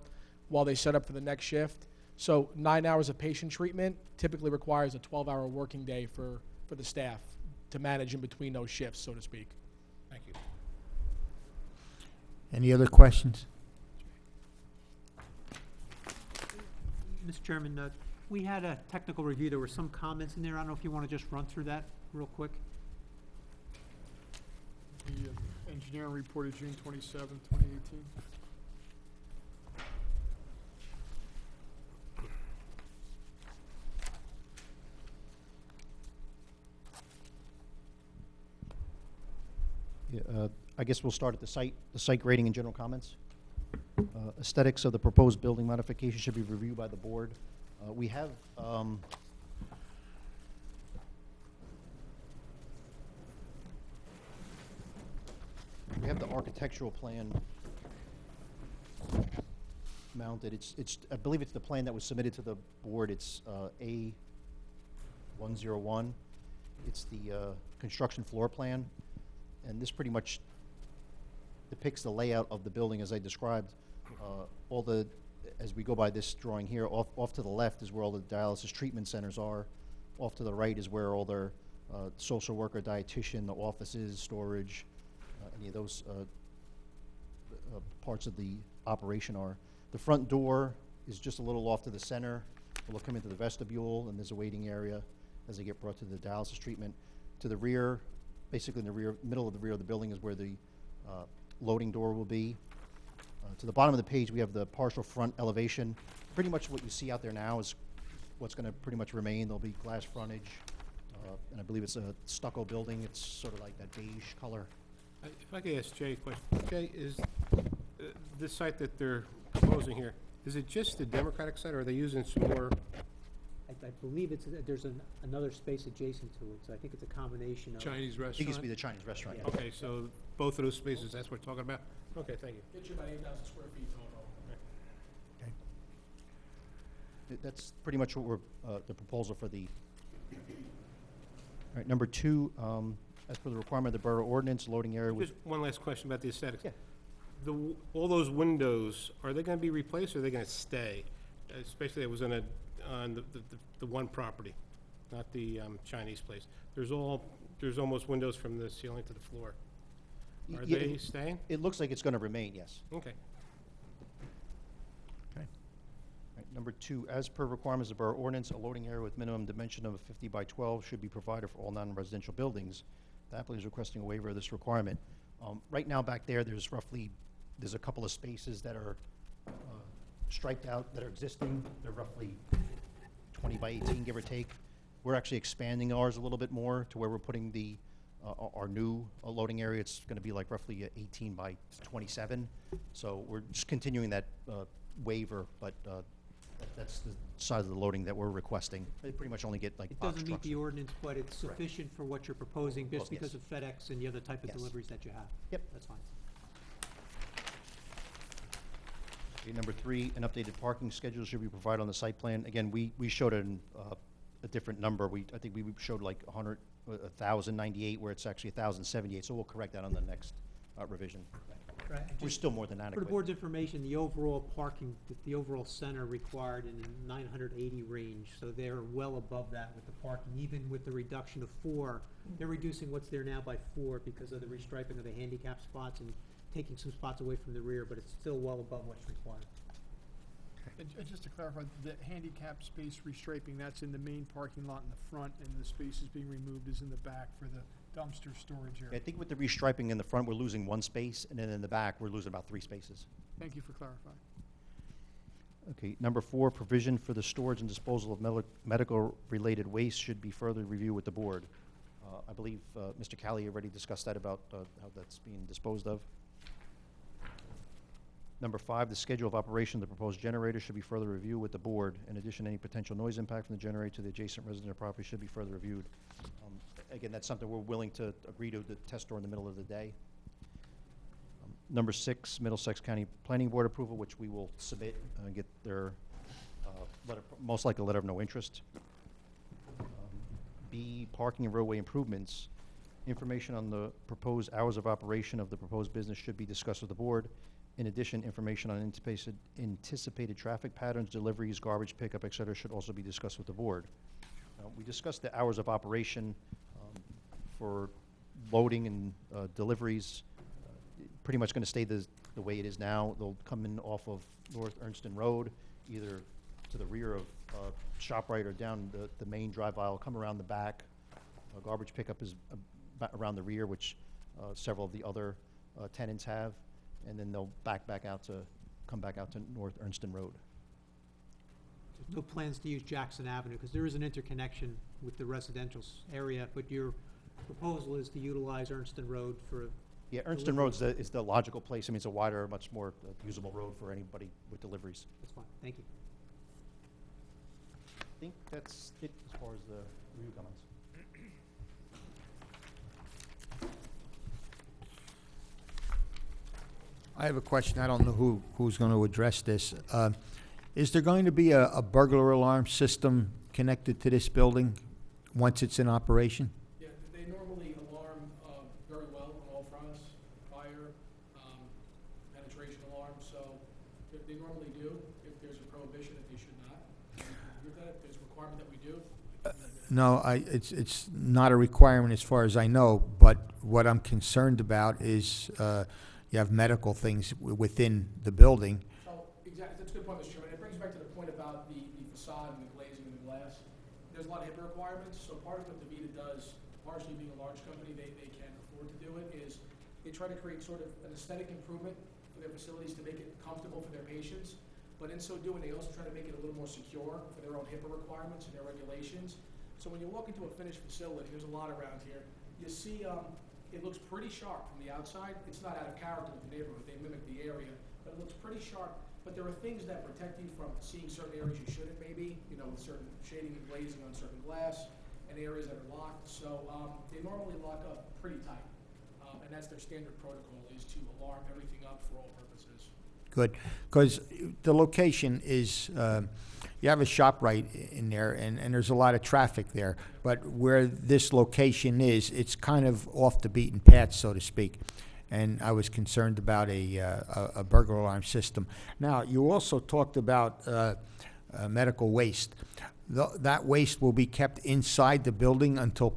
S1: while they set up for the next shift. So 9 hours of patient treatment typically requires a 12-hour working day for the staff to manage in between those shifts, so to speak.
S8: Thank you.
S10: Any other questions?
S3: Mr. Chairman, we had a technical review. There were some comments in there. I don't know if you want to just run through that real quick.
S6: The engineering report of June 27, 2018.
S11: Yeah, I guess we'll start at the site grading and general comments. Aesthetics of the proposed building modification should be reviewed by the board. We have, the architectural plan mounted. I believe it's the plan that was submitted to the board. It's A101. It's the construction floor plan. And this pretty much depicts the layout of the building as I described. As we go by this drawing here, off to the left is where all the dialysis treatment centers are. Off to the right is where all their social worker, dietitian, the offices, storage, any of those parts of the operation are. The front door is just a little off to the center. We'll come into the vestibule, and there's a waiting area as they get brought to the dialysis treatment. To the rear, basically in the middle of the rear of the building is where the loading door will be. To the bottom of the page, we have the partial front elevation. Pretty much what you see out there now is what's going to pretty much remain. There'll be glass frontage, and I believe it's a stucco building. It's sort of like that beige color.
S8: If I could ask Jay a question. Jay, is the site that they're proposing here, is it just the Democratic side, or are they using some more?
S3: I believe there's another space adjacent to it, so I think it's a combination of.
S6: Chinese
S11: I think it
S6: restaurant.
S11: used to be the Chinese restaurant.
S3: Yeah.
S8: Okay, so both of those spaces, that's what we're talking about? Okay, thank you.
S1: Get you about 8,000 square feet total.
S11: That's pretty much what the proposal for the. All right, number 2, as per the requirement of the borough ordinance, loading area with.
S8: Just one last question about the aesthetics.
S11: Yeah.
S8: All those windows, are they going to be replaced, or are they going to stay? Especially it was on the one property, not the Chinese place. There's almost windows from the ceiling to the floor. Are
S11: Yeah,
S8: they staying?
S11: It looks like it's going to remain, yes.
S8: Okay.
S11: Right, number 2, as per requirements of borough ordinance, a loading area with minimum dimension of 50 by 12 should be provided for all non-residential buildings. The applicant is requesting a waiver of this requirement. Right now back there, there's a couple of spaces that are striped out that are existing. They're roughly 20 by 18, give or take. We're actually expanding ours a little bit more to where we're putting our new loading area. It's going to be like roughly 18 by 27. So we're just continuing that waiver, but that's the size of the loading that we're requesting. They pretty much only get like
S3: It
S11: box
S3: doesn't meet
S11: trucks.
S3: the ordinance, but it's
S11: Correct.
S3: sufficient for what you're proposing,
S11: Well,
S3: just because
S11: yes.
S3: of FedEx and the other type of
S11: Yes.
S3: deliveries that you have.
S11: Yep.
S3: That's fine.
S11: Okay, number 3, an updated parking schedule should be provided on the site plan. Again, we showed a different number. I think we showed like 1,098, where it's actually 1,078. So we'll correct that on the next revision.
S3: Right.
S11: We're still more than
S3: For the
S11: adequate.
S3: board's information, the overall parking, the overall center required in the 980 range, so they're well above that with the parking. Even with the reduction of 4, they're reducing what's there now by 4 because of the restriping of the handicap spots and taking some spots away from the rear, but it's still well above what's required.
S10: Okay.
S6: And just to clarify, the handicap space restriping, that's in the main parking lot in the front, and the spaces being removed is in the back for the dumpster storage
S11: I
S6: area.
S11: think with the restriping in the front, we're losing one space, and then in the back, we're losing about 3 spaces.
S6: Thank you for clarifying.
S11: Okay, number 4, provision for the storage and disposal of medical-related waste should be further reviewed with the board. I believe Mr. Cali already discussed that about how that's being disposed of. Number 5, the schedule of operation of the proposed generator should be further reviewed with the board. In addition, any potential noise impact from the generator to the adjacent resident property should be further reviewed. Again, that's something we're willing to agree to the test door in the middle of the day. Number 6, Middlesex County Planning Board approval, which we will submit and get their most likely a letter of no interest. B, parking and roadway improvements. Information on the proposed hours of operation of the proposed business should be discussed with the board. In addition, information on anticipated traffic patterns, deliveries, garbage pickup, et cetera, should also be discussed with the board. We discussed the hours of operation for loading and deliveries. Pretty much going to stay the way it is now. They'll come in off of North Ernston Road, either to the rear of ShopRite or down the main drive aisle, come around the back. Garbage pickup is around the rear, which several of the other tenants have, and then they'll come back out to North Ernston Road.
S3: There's no plans to use Jackson Avenue, because there is an interconnection with the residential area, but your proposal is to utilize Ernston Road for.
S11: Yeah, Ernston Road is the logical place. I mean, it's a wider, much more usable road for anybody with deliveries.
S3: That's fine, thank you.
S11: I think that's it as far as the review comments.
S10: I have a question. I don't know who's going to address this. Is there going to be a burglar alarm system connected to this building once it's in operation?
S1: Yeah, they normally alarm very well on all fronts, fire, penetration alarm, so they normally do. If there's a prohibition, if they should not. If there's a requirement that we do.
S10: No, it's not a requirement as far as I know, but what I'm concerned about is you have medical things within the building.
S1: So, exactly, that's a good point, Mr. Chairman. It brings back to the point about the facade and the glazing and the glass. There's a lot of HIPAA requirements, so part of what DaVita does, partially being a large company, they can afford to do it, is they try to create sort of an aesthetic improvement for their facilities to make it comfortable for their patients, but in so doing, they also try to make it a little more secure for their own HIPAA requirements and their regulations. So when you walk into a finished facility, there's a lot around here, you see it looks pretty sharp from the outside. It's not out of character with the neighborhood. They mimic the area, but it looks pretty sharp. But there are things that protect you from seeing certain areas you shouldn't maybe, with certain shading and glazing on certain glass and areas that are locked. So they normally lock up pretty tight. And that's their standard protocol, is to alarm everything up for all purposes.
S10: Good, because the location is, you have a ShopRite in there, and there's a lot of traffic there. But where this location is, it's kind of off the beaten path, so to speak. And I was concerned about a burglar alarm system. Now, you also talked about medical waste. That waste will be kept inside the building until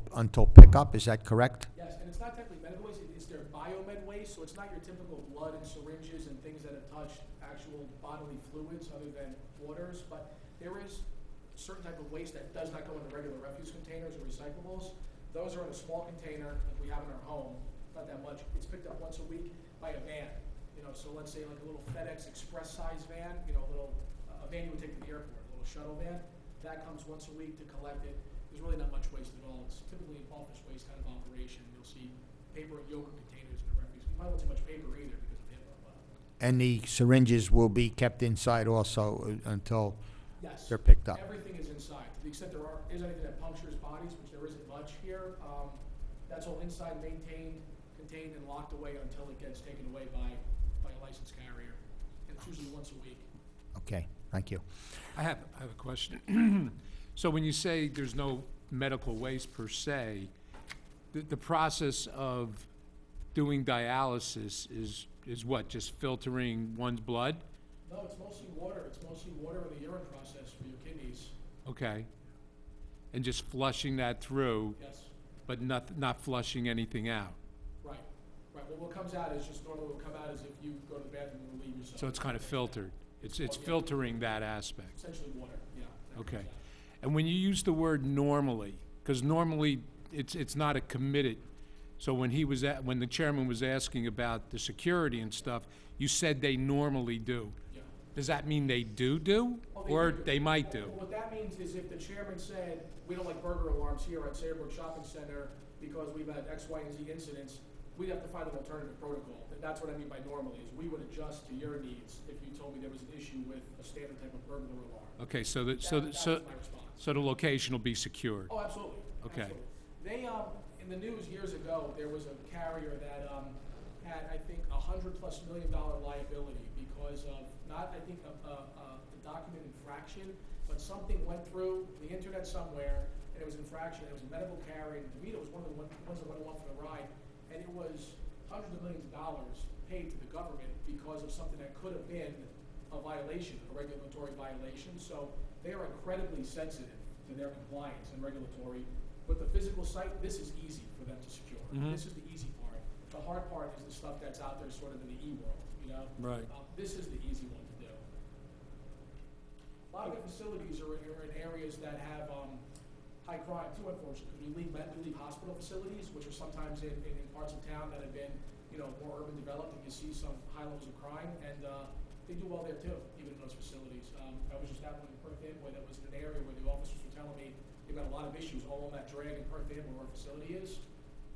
S10: pickup, is that correct?
S1: Yes, and it's not technically medical waste, it's their biomed waste, so it's not your typical blood and syringes and things that have touched actual bodily fluids other than waters, but there is a certain type of waste that does not go into regular refuse containers or recyclables. Those are in a small container like we have in our home, not that much. It's picked up once a week by a van. So let's say like a little FedEx Express size van, a van you would take to the airport, a little shuttle van. That comes once a week to collect it. There's really not much waste at all. It's typically an office waste kind of operation. You'll see paper and yogurt containers in the refuse. You might not see much paper either because of HIPAA. But
S10: And the syringes will be kept inside also until
S1: yes,
S10: they're picked up?
S1: everything is inside. To the extent there is anything that punctures bodies, which there isn't much here, that's all inside, maintained, contained, and locked away until it gets taken away by a licensed carrier. And it's usually once a week.
S10: Okay, thank you.
S4: I have a question. So when you say there's no medical waste per se, the process of doing dialysis is what, just filtering one's blood?
S1: No, it's mostly water. It's mostly water in the urine process for your kidneys.
S4: Okay. And just flushing that through,
S1: Yes.
S4: but not flushing anything out?
S1: Right. Well, what comes out is just normally what will come out is if you go to the bathroom and relieve yourself.
S4: So it's kind of filtered? It's filtering that aspect.
S1: Essentially water, yeah.
S4: Okay. And when you use the word normally, because normally it's not a committed, so when when the chairman was asking about the security and stuff, you said they normally do.
S1: Yeah.
S4: Does that mean they do,
S1: Well, they
S4: or
S1: do.
S4: they might do?
S1: What that means is if the chairman said, we don't like burglar alarms here at Saybrook Shopping Center because we've had X, Y, and Z incidents, we'd have to find an alternative protocol. That's what I mean by normally, is we would adjust to your needs if you told me there was an issue with a standard type of burglar alarm.
S4: Okay, so that,
S1: That was my response.
S4: so the location will be secured.
S1: Oh, absolutely.
S4: Okay.
S1: Absolutely. They, in the news years ago, there was a carrier that, had, I think, $100+ million liability because of, not, I think, a document infraction, but something went through the internet somewhere, and it was infraction, it was a medical carrier, and DeVito was one of the ones that went along for the ride, and it was hundreds of millions of dollars paid to the government because of something that could have been a violation, a regulatory violation. So they are incredibly sensitive to their compliance and regulatory. With the physical site, this is easy for them to secure.
S4: Mhm.
S1: This is the easy part. The hard part is the stuff that's out there sort of in the e-world, you know?
S4: Right.
S1: This is the easy one to do. A lot of the facilities are in areas that have high crime too, unfortunately. We leave hospital facilities, which are sometimes in parts of town that have been, you know, more urban developed, and you see some high levels of crime, and they do well there too, even in those facilities. I was just out in Perth Amboy that was in an area where the officers were telling me they've got a lot of issues all on that drag in Perth Amboy where our facility is.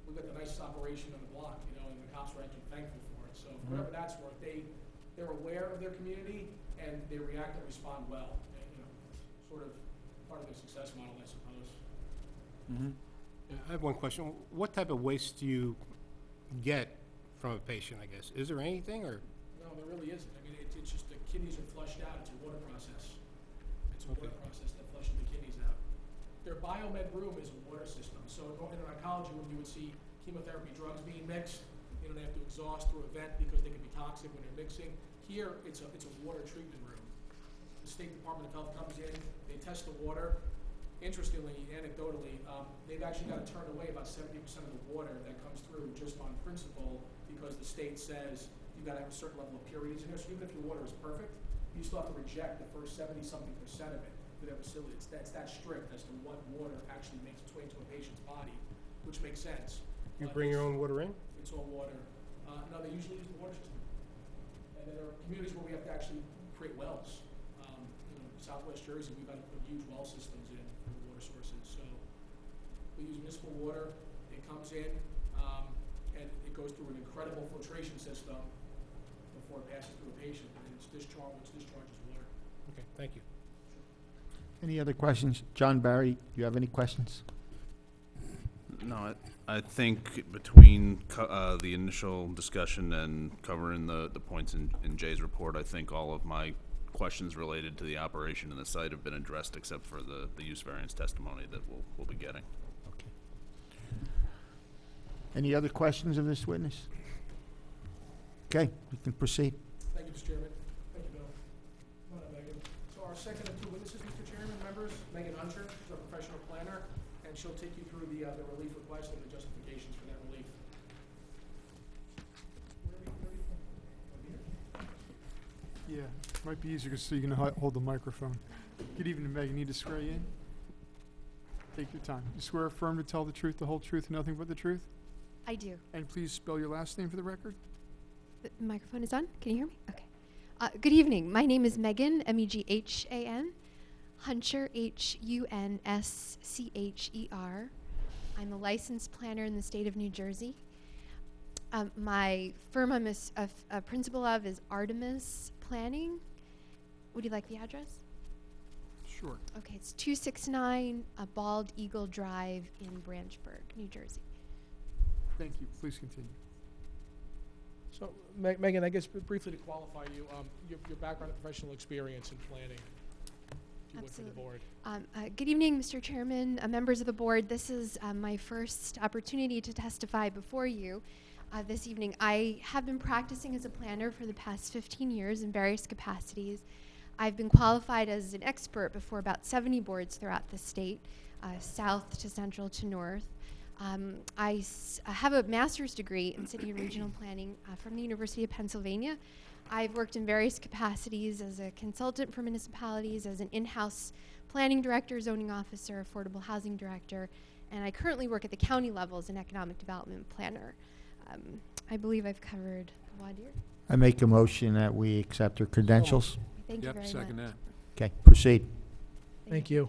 S1: We've got the nicest operation on the block, you know, and the cops are actually thankful for it. So for whatever that's worth, they're aware of their community and they react and respond well. And, you know, sort of part of their success model, I suppose.
S4: Mm-hmm.
S8: I have one question. What type of waste do you get from a patient, I guess? Is there anything, or?
S1: No, there really isn't. I mean, it's just the kidneys are flushed out. It's a water process. It's a water process that flushes the kidneys out. Their biomed room is a water system. So in an oncology room, you would see chemotherapy drugs being mixed. You know, they have to exhaust through a vent because they can be toxic when they're mixing. Here, it's a water treatment room. The State Department of Health comes in, they test the water. Interestingly, anecdotally, they've actually got to turn away about 70% of the water that comes through just on principle because the state says you've got to have a certain level of purities in there. So even if your water is perfect, you still have to reject the first 70-something% of it to their facility. It's that strict as to what water actually makes its way into a patient's body, which makes sense.
S8: You
S1: But
S8: bring your own water in?
S1: It's all water. No, they usually use the water system. And then there are communities where we have to actually create wells. You know, Southwest Jersey, we've got to put huge well systems in for the water sources. So we use municipal water. It comes in, and it goes through an incredible filtration system before it passes through a patient. And it's discharged, which discharges water.
S8: Okay, thank you.
S10: Any other questions? John Barry, do you have any questions?
S12: No, I think between the initial discussion and covering the points in Jay's report, I think all of my questions related to the operation and the site have been addressed except for the use variance testimony that we'll be getting.
S10: Okay. Any other questions of this witness? Okay, we can proceed.
S1: Thank you, Mr. Chairman. Thank you, Bill. Come on up, Megan. So our second of two witnesses, Mr. Chairman, members, Megan Hunter, she's a professional planner, and she'll take you through the relief request and the justifications for that relief.
S6: Yeah, might be easier so you can hold the microphone. Good evening, Megan. Need to swear you in? Take your time. You swear affirm to tell the truth, the whole truth, and nothing but the truth?
S13: I do.
S6: And please spell your last name for the record.
S13: The microphone is on. Can you hear me? Okay. Good evening. My name is Megan, Meghan, Huncher, Hunscher. I'm a licensed planner in the state of New Jersey. My firm I'm a principal of is Artemis Planning. Would you like the address?
S6: Sure.
S13: Okay, it's 269 Bald Eagle Drive in Branchburg, New Jersey.
S6: Thank you. Please continue.
S1: So, Megan, I guess briefly to qualify you, your background and professional experience in planning, if you would, for the board.
S13: Good evening, Mr. Chairman, members of the board. This is my first opportunity to testify before you this evening. I have been practicing as a planner for the past 15 years in various capacities. I've been qualified as an expert before about 70 boards throughout the state, south to central to north. I have a master's degree in city and regional planning from the University of Pennsylvania. I've worked in various capacities as a consultant for municipalities, as an in-house planning director, zoning officer, affordable housing director, and I currently work at the county level as an economic development planner. I believe I've covered Wadir.
S10: I make a motion that we accept her credentials.
S13: Thank you very
S6: second
S13: much.
S6: that.
S10: Okay, proceed.
S1: Thank you.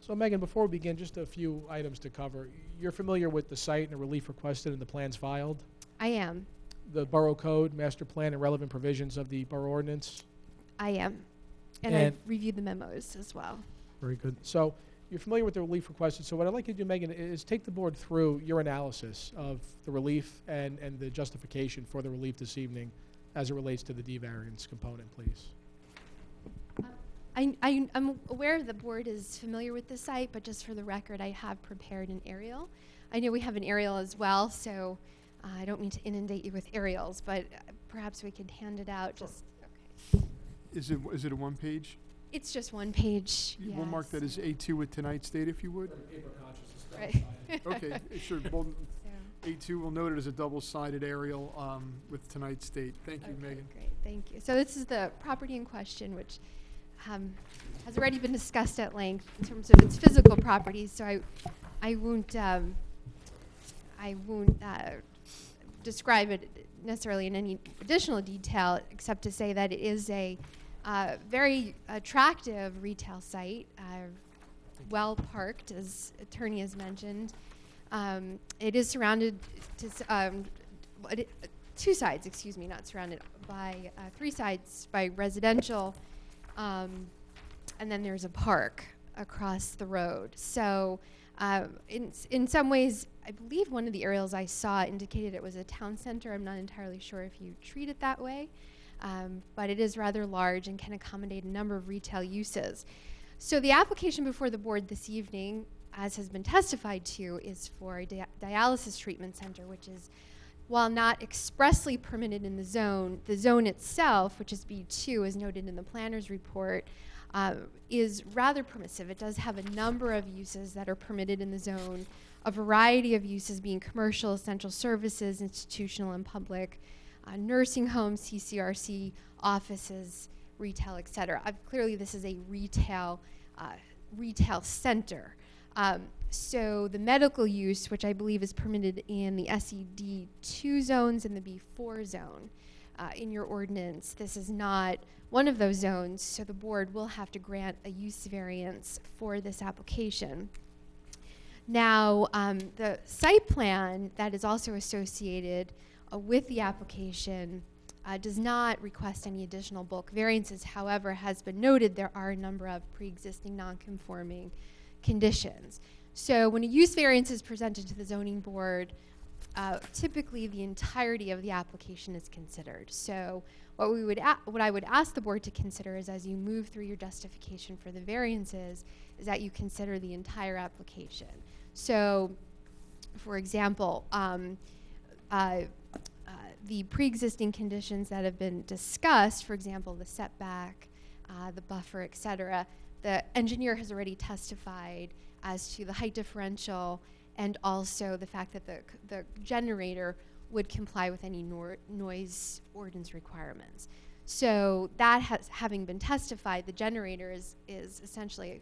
S1: So Megan, before we begin, just a few items to cover. You're familiar with the site and the relief requested and the plans filed?
S13: I am.
S1: The Borough Code, Master Plan, and relevant provisions of the Borough Ordinance?
S13: I am. And I've reviewed the memos as well.
S1: Very good. So you're familiar with the relief requested. So what I'd like you to do, Megan, is take the board through your analysis of the relief and the justification for the relief this evening as it relates to the D variance component, please.
S13: I'm aware the board is familiar with the site, but just for the record, I have prepared an aerial. I know we have an aerial as well, so I don't mean to inundate you with aerials, but perhaps we could hand it out. Just okay.
S6: Is it a one-page?
S13: It's just one page.
S6: We'll mark that as A2 with tonight's date, if you would.
S13: Right.
S6: Okay, sure. Well, A2, we'll note it as a double-sided aerial with tonight's date. Thank you, Megan.
S13: Great, thank you. So this is the property in question, which has already been discussed at length in terms of its physical properties. So I won't describe it necessarily in any additional detail, except to say that it is a very attractive retail site, well parked, as attorney has mentioned. It is surrounded to two sides, excuse me, not surrounded by three sides by residential, and then there's a park across the road. So in some ways, I believe one of the aerials I saw indicated it was a town center. I'm not entirely sure if you treat it that way, but it is rather large and can accommodate a number of retail uses. So the application before the board this evening, as has been testified to, is for a dialysis treatment center, which is, while not expressly permitted in the zone itself, which is B2, as noted in the planner's report, is rather permissive. It does have a number of uses that are permitted in the zone, a variety of uses being commercial, essential services, institutional and public, nursing homes, CCRC, offices, retail, et cetera. Clearly this is a retail center. So the medical use, which I believe is permitted in the SED2 zones and the B4 zone in your ordinance, this is not one of those zones, so the board will have to grant a use variance for this application. Now, the site plan that is also associated with the application does not request any additional bulk variances. However, has been noted, there are a number of pre-existing non-conforming conditions. So when a use variance is presented to the zoning board, typically the entirety of the application is considered. So what I would ask the board to consider is, as you move through your justification for the variances, is that you consider the entire application. So, for example, the pre-existing conditions that have been discussed, for example, the setback, the buffer, et cetera, the engineer has already testified as to the height differential and also the fact that the generator would comply with any noise ordinance requirements. So that having been testified, the generator is essentially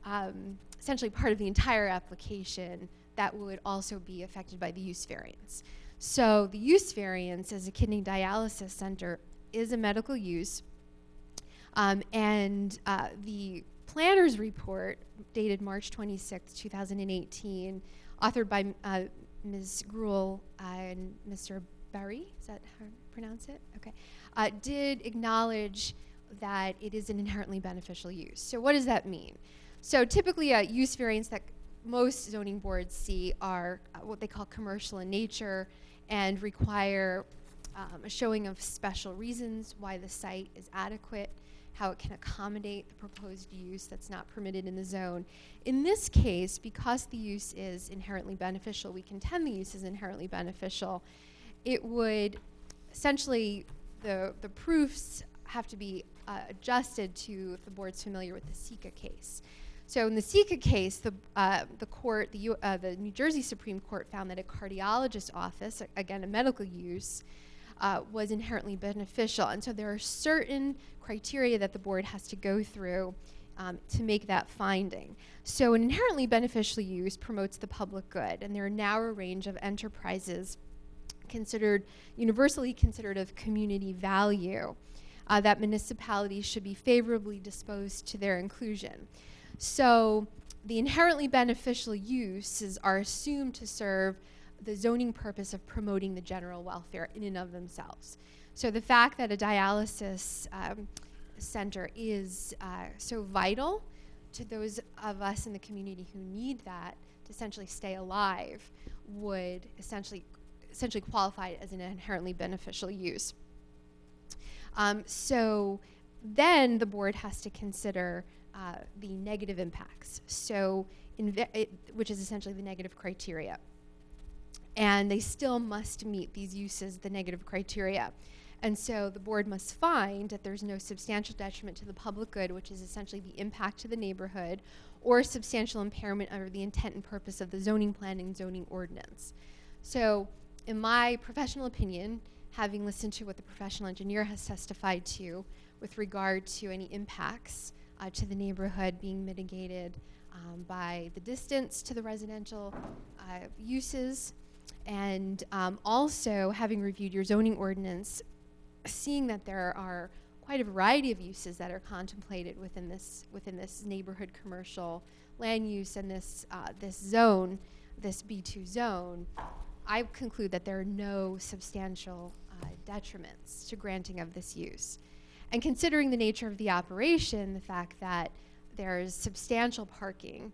S13: part of the entire application that would also be affected by the use variance. So the use variance as a kidney dialysis center is a medical use, and the planner's report dated March 26, 2018, authored by Ms. Gruel and Mr. Berry, is that how you pronounce it? Okay. Did acknowledge that it is an inherently beneficial use. So what does that mean? So typically a use variance that most zoning boards see are what they call commercial in nature and require a showing of special reasons why the site is adequate, how it can accommodate the proposed use that's not permitted in the zone. In this case, because the use is inherently beneficial, we contend the use is inherently beneficial, it would essentially, the proofs have to be adjusted to, if the board's familiar with the Sika case. So in the Sika case, the New Jersey Supreme Court found that a cardiologist office, again a medical use, was inherently beneficial. And so there are certain criteria that the board has to go through to make that finding. So an inherently beneficial use promotes the public good, and there are a narrow range of enterprises universally considered of community value that municipalities should be favorably disposed to their inclusion. So the inherently beneficial uses are assumed to serve the zoning purpose of promoting the general welfare in and of themselves. So the fact that a dialysis center is so vital to those of us in the community who need that to essentially stay alive would essentially qualify it as an inherently beneficial use. So then the board has to consider the negative impacts, so which is essentially the negative criteria. And they still must meet these uses, the negative criteria. And so the board must find that there's no substantial detriment to the public good, which is essentially the impact to the neighborhood, or substantial impairment under the intent and purpose of the zoning plan and zoning ordinance. So in my professional opinion, having listened to what the professional engineer has testified to with regard to any impacts to the neighborhood being mitigated by the distance to the residential uses, and also having reviewed your zoning ordinance, seeing that there are quite a variety of uses that are contemplated within this neighborhood commercial land use and this zone, this B2 zone, I conclude that there are no substantial detriments to granting of this use. And considering the nature of the operation, the fact that there's substantial parking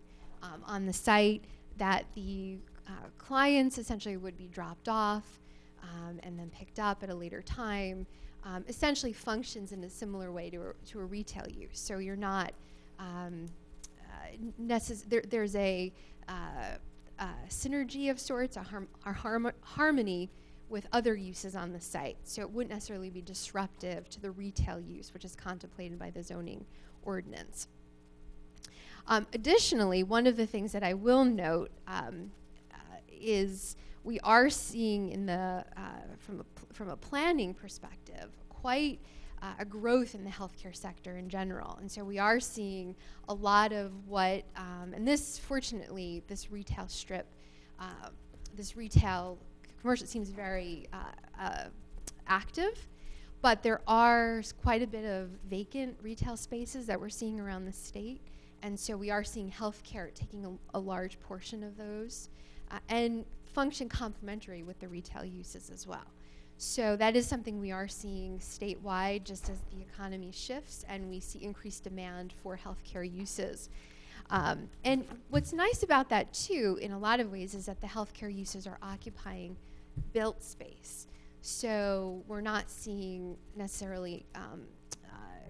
S13: on the site, that the clients essentially would be dropped off and then picked up at a later time, essentially functions in a similar way to a retail use. So you're not there's a synergy of sorts, a harmony with other uses on the site. So it wouldn't necessarily be disruptive to the retail use, which is contemplated by the zoning ordinance. Additionally, one of the things that I will note is we are seeing in the from a planning perspective quite a growth in the healthcare sector in general, and so we are seeing a lot of what and this, fortunately, this retail strip, this retail commercial seems very active, but there are quite a bit of vacant retail spaces that we're seeing around the state, and so we are seeing healthcare taking a large portion of those and function complementary with the retail uses as well. So that is something we are seeing statewide just as the economy shifts and we see increased demand for healthcare uses. And what's nice about that too, in a lot of ways, is that the healthcare uses are occupying built space. So we're not seeing necessarily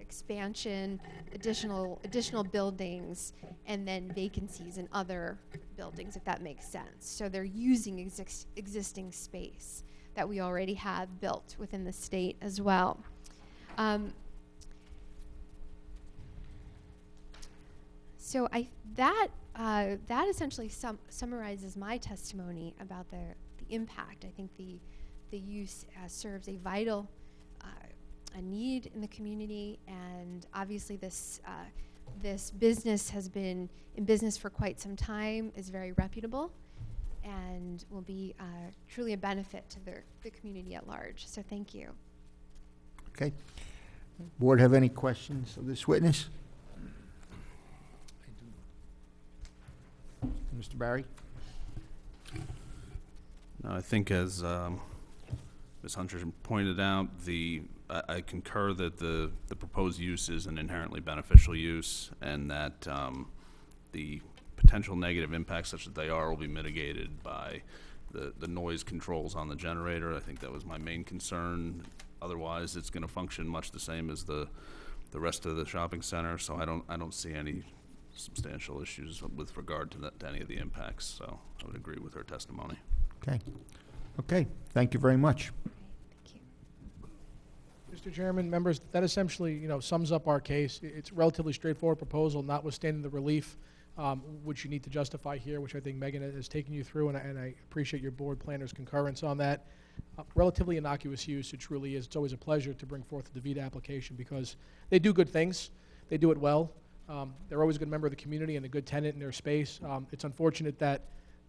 S13: expansion, additional buildings, and then vacancies in other buildings, if that makes sense. So they're using existing space that we already have built within the state as well. So that essentially summarizes my testimony about the impact. I think the use serves a vital a need in the community, and obviously this business has been in business for quite some time, is very reputable, and will be truly a benefit to the community at large. So thank you.
S10: Okay. Board have any questions of this witness? Mr. Barry?
S12: No, I think as Ms. Hunter pointed out, I concur that the proposed use is an inherently beneficial use, and that the potential negative impacts, such as they are, will be mitigated by the noise controls on the generator. I think that was my main concern. Otherwise, it's going to function much the same as the rest of the shopping center. So I don't see any substantial issues with regard to any of the impacts. So I would agree with her testimony.
S10: Okay. Okay. Thank you very much.
S13: Thank you.
S1: Mr. Chairman, members, that essentially, sums up our case. It's a relatively straightforward proposal, notwithstanding the relief, which you need to justify here, which I think Megan has taken you through, and I appreciate your board planner's concurrence on that. relatively innocuous use. It truly is. It's always a pleasure to bring forth the DeVita application because they do good things. They do it well. They're always a good member of the community and a good tenant in their space. It's unfortunate that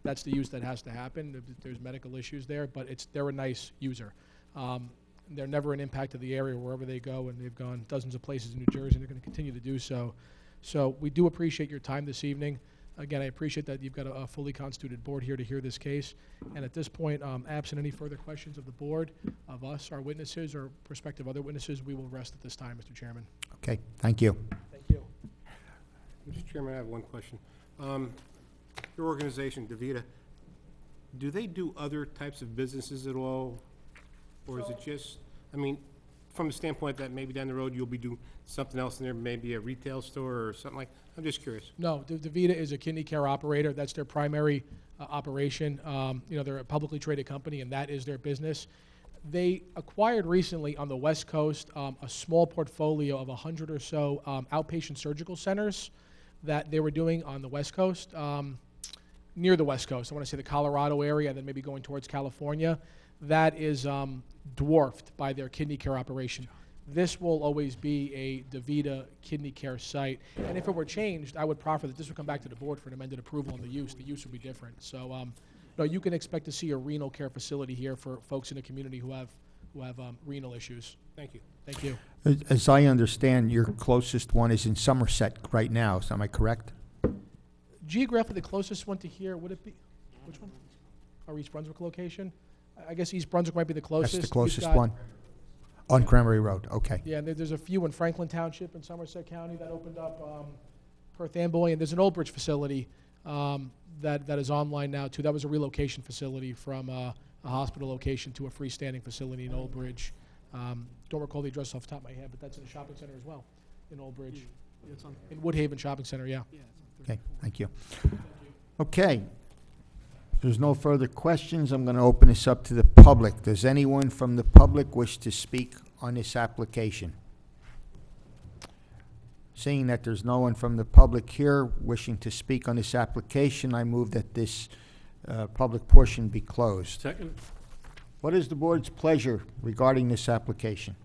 S1: that's the use that has to happen. There's medical issues there, but they're a nice user. They're never an impact to the area wherever they go, and they've gone dozens of places in New Jersey, and they're going to continue to do so. So we do appreciate your time this evening. Again, I appreciate that you've got a fully constituted board here to hear this case. And at this point, absent any further questions of the board, of us, our witnesses, or prospective other witnesses, we will rest at this time, Mr. Chairman.
S10: Okay, thank you.
S1: Thank you.
S8: Mr. Chairman, I have one question. Your organization, DeVita, do they do other types of businesses at all? Or is it just, I mean, from the standpoint that maybe down the road you'll be doing something else in there, maybe a retail store or something like, I'm just curious.
S1: No, DeVita is a kidney care operator. That's their primary operation. They're a publicly traded company, and that is their business. They acquired recently on the West Coast a small portfolio of 100 or so outpatient surgical centers that they were doing on the West Coast, near the West Coast. I want to say the Colorado area, and then maybe going towards California. That is dwarfed by their kidney care operation. This will always be a DeVita kidney care site. And if it were changed, I would proffer that this would come back to the board for an amended approval on the use. The use would be different. So no, you can expect to see a renal care facility here for folks in the community who have renal issues.
S8: Thank you.
S1: Thank you.
S10: As I understand, your closest one is in Somerset right now, so am I correct?
S1: Geographically, the closest one to here, would it be, which one? Our East Brunswick location? I guess East Brunswick might be the closest.
S10: That's the
S1: You've
S10: closest
S1: got-
S10: one? On Cremery Road, okay.
S1: Yeah, and there's a few in Franklin Township in Somerset County that opened up, Perth Amboy, and there's an Old Bridge facility that is online now too. That was a relocation facility from a hospital location to a freestanding facility in Old Bridge. Don't recall the address off the top of my head, but that's in a shopping center as well, in Old Bridge. In Woodhaven Shopping Center, yeah.
S10: Okay, thank you. Okay. If there's no further questions, I'm going to open this up to the public. Does anyone from the public wish to speak on this application? Seeing that there's no one from the public here wishing to speak on this application, I move that this public portion be closed.
S4: Second.
S10: What is the board's pleasure regarding this application?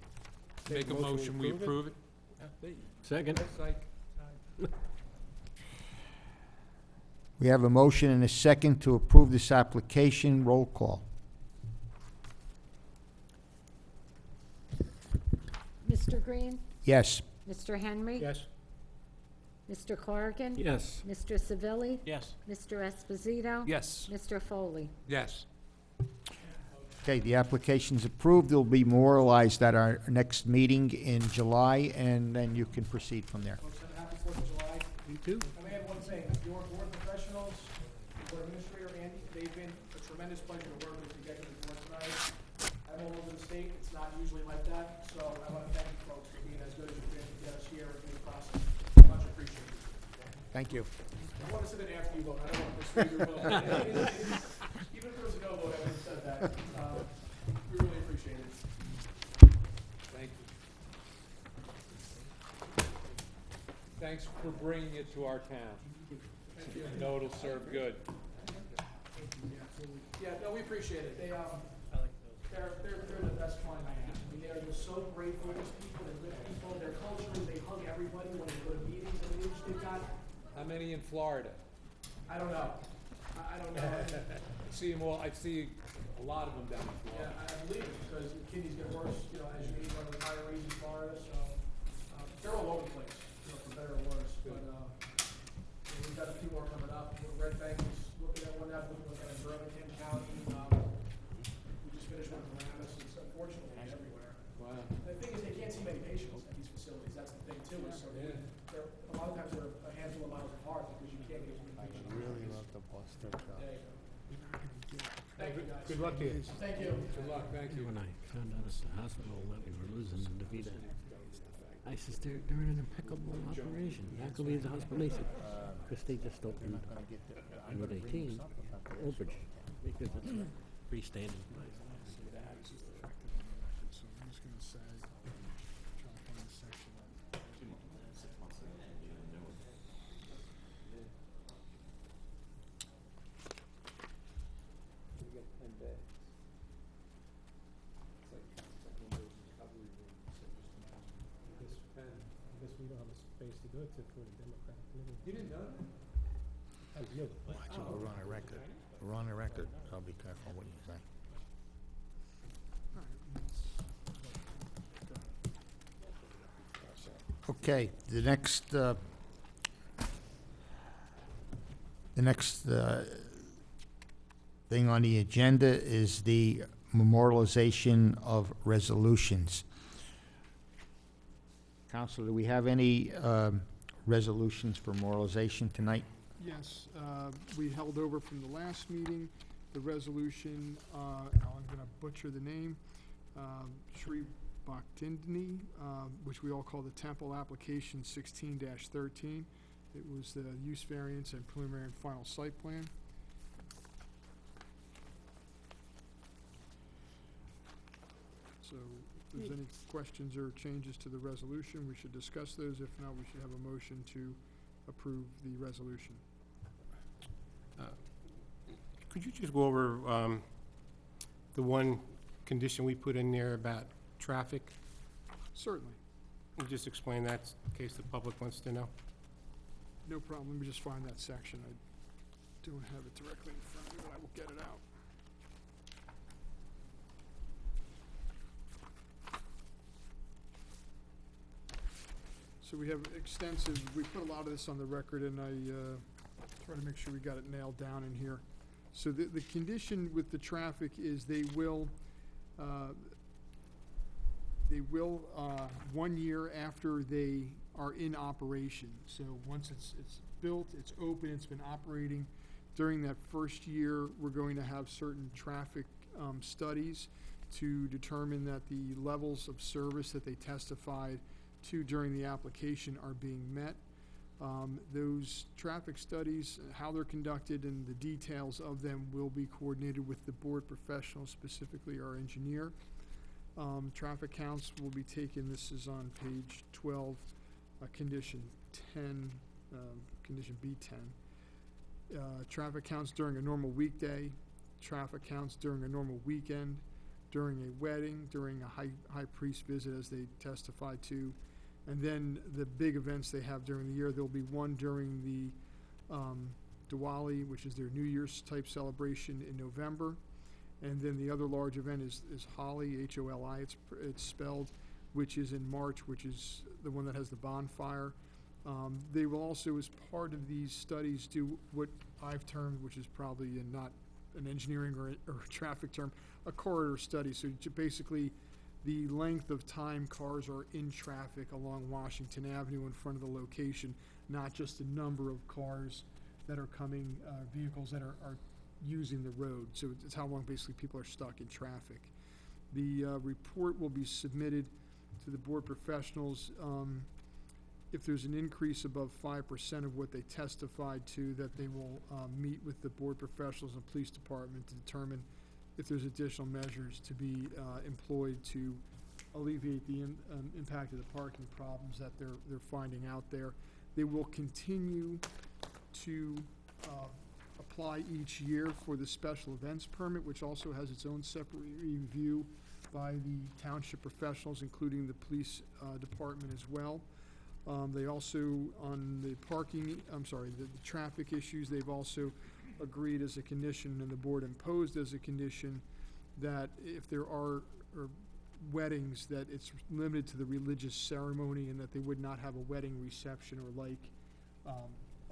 S4: Make a motion, we approve it. Second.
S10: We have a motion and a second to approve this application. Roll call.
S5: Mr. Green?
S10: Yes.
S5: Mr. Henry?
S8: Yes?
S5: Mr. Corrigan?
S4: Yes.
S5: Mr. Civilli?
S4: Yes.
S5: Mr. Esposito?
S4: Yes.
S5: Mr. Foley?
S4: Yes.
S10: Okay, the application's approved. It'll be memorialized at our next meeting in July, and then you can proceed from there.
S1: Folks, have a happy 4th of July.
S4: You too.
S1: I may add one thing. Your board professionals, board administrator, Andy, they've been a tremendous pleasure to work with to get to the board tonight. I'm all over the state. It's not usually like that. So I want to thank you folks for being as good as you've been to get us here and through the process. Much appreciated.
S10: Thank you.
S1: I want to sit in after you vote. I don't want to mislead your vote. Even if there was a no vote, I would have said that. We really appreciate it.
S4: Thank you. Thanks for bringing it to our town. I know it'll serve good.
S1: Yeah, no, we appreciate it. They're the best client I have. I mean, they are just so grateful. These people, they're good people. Their culture is they hug everybody when they go to meetings. I mean, they've got,
S4: How many in Florida?
S1: I don't know. I don't know.
S4: I see them all, I see a lot of them down in
S1: Yeah,
S4: Florida.
S1: I believe it because kidneys get worse, as you age on retirees in Florida. So they're all over the place, for better or worse. But we've got a few more coming up. Red Bank is looking at one now, looking at Birmingham County. We just finished one in Paramus. It's unfortunately everywhere.
S4: Wow.
S1: The thing is, they can't see many patients at these facilities. That's the thing too. Is so they're a lot of times they're a handful of miles apart because you can't get as many patients.
S8: Really love the Boston.
S1: There you go. Thank you, guys.
S4: Good luck to you.
S1: Thank you.
S4: Good luck, thank you.
S14: When I found out at the hospital that we were losing DeVita, I says, they're an impeccable operation. How can we leave the hospital? They said, because they just opened on Route 18, Old Bridge, because it's a freestanding place. do it for the Democratic living.
S2: You didn't know that?
S10: Watch it, we're on a record. We're on a record, so be careful what you say. Okay, the next thing on the agenda is the memorialization of resolutions. Counselor, do we have any resolutions for memorialization tonight?
S6: Yes, we held over from the last meeting, the resolution, I'm gonna butcher the name, Sri Bhaktindini, which we all call the Temple Application 16-13. It was the use variance and preliminary and final site plan. So if there's any questions or changes to the resolution, we should discuss those. If not, we should have a motion to approve the resolution.
S8: Could you just go over the one condition we put in there about traffic?
S6: Certainly,
S8: Can you just explain that in case the public wants to know?
S6: no problem. Let me just find that section. I don't have it directly in front of me, but I will get it out. So we have extensive, we put a lot of this on the record, and I try to make sure we got it nailed down in here. So the condition with the traffic is they will, 1 year after they are in operation. So once it's built, it's open, it's been operating, during that first year, we're going to have certain traffic studies to determine that the levels of service that they testified to during the application are being met. Those traffic studies, how they're conducted and the details of them will be coordinated with the board professionals, specifically our engineer. Traffic counts will be taken, this is on page 12, condition 10, condition B10. Traffic counts during a normal weekday, traffic counts during a normal weekend, during a wedding, during a high priest visit as they testified to, and then the big events they have during the year. There'll be one during the Diwali, which is their New Year's type celebration in November, and then the other large event is Holi, H-O-L-I, it's spelled, which is in March, which is the one that has the bonfire. They will also, as part of these studies, do what I've termed, which is probably not an engineering or a traffic term, a corridor study. So basically, the length of time cars are in traffic along Washington Avenue in front of the location, not just the number of cars that are coming, vehicles that are using the road. So it's how long basically people are stuck in traffic. The report will be submitted to the board professionals. If there's an increase above 5% of what they testified to, that they will meet with the board professionals and police department to determine if there's additional measures to be employed to alleviate the impact of the parking problems that they're finding out there. They will continue to apply each year for the special events permit, which also has its own separate review by the township professionals, including the police department as well. They also, on the the traffic issues, they've also agreed as a condition, and the board imposed as a condition, that if there are weddings, that it's limited to the religious ceremony, and that they would not have a wedding reception or like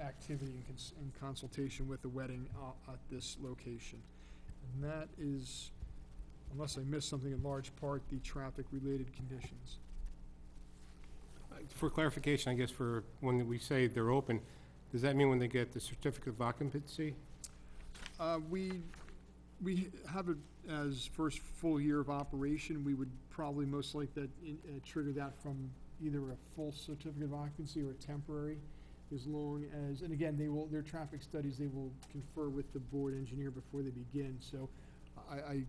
S6: activity in consultation with the wedding at this location. And that is, unless I missed something, in large part, the traffic-related conditions.
S8: For clarification, I guess, for when we say they're open, does that mean when they get the certificate of occupancy?
S6: We have it as first full year of operation. We would probably most likely trigger that from either a full certificate of occupancy or a temporary, as long as, and again, their traffic studies, they will confer with the board engineer before they begin. So I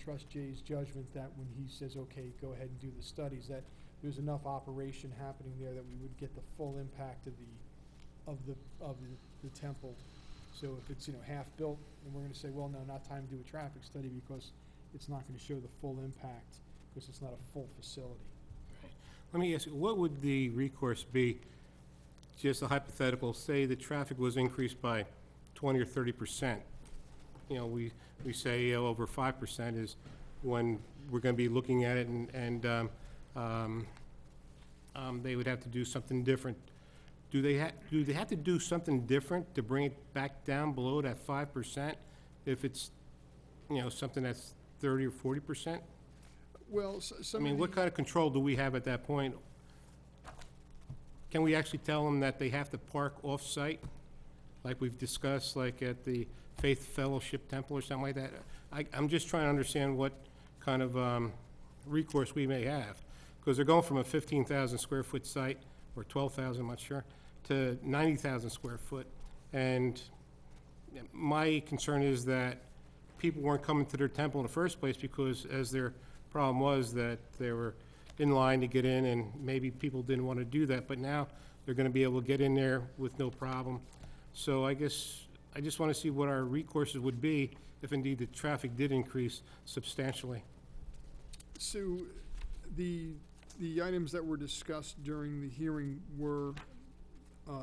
S6: trust Jay's judgment that when he says, okay, go ahead and do the studies, that there's enough operation happening there that we would get the full impact of the temple. So if it's, half built, then we're gonna say, well, no, not time to do a traffic study, because it's not gonna show the full impact, because it's not a full facility.
S8: Let me ask you, what would the recourse be just a hypothetical, say the traffic was increased by 20 or 30%. You know, we say over 5% is when we're going to be looking at it, and they would have to do something different. Do they have to do something different to bring it back down below that 5% if it's, you know, something that's 30 or 40%?
S6: Well,
S8: I
S6: some
S8: mean,
S6: of
S8: what
S6: the,
S8: kind of control do we have at that point? Can we actually tell them that they have to park off-site, like we've discussed, like at the Faith Fellowship Temple or something like that? I'm just trying to understand what kind of recourse we may have, because they're going from a 15,000 square foot site, or 12,000, I'm not sure, to 90,000 square foot. And my concern is that people weren't coming to their temple in the first place because, as their problem was, that they were in line to get in, and maybe people didn't want to do that, but now they're going to be able to get in there with no problem. So I guess I just want to see what our recourses would be if indeed the traffic did increase substantially.
S6: so the items that were discussed during the hearing were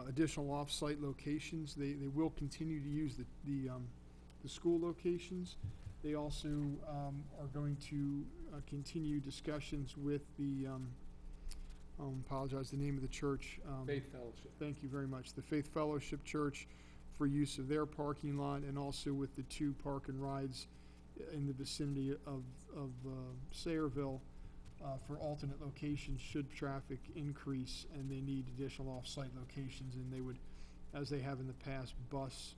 S6: additional off-site locations. They will continue to use the school locations. They also are going to continue discussions with the, apologize, the name of the church.
S2: Faith Fellowship.
S6: Thank you very much. The Faith Fellowship Church for use of their parking lot, and also with the 2 park and rides in the vicinity of Sayreville for alternate locations should traffic increase and they need additional off-site locations, and they would, as they have in the past, bus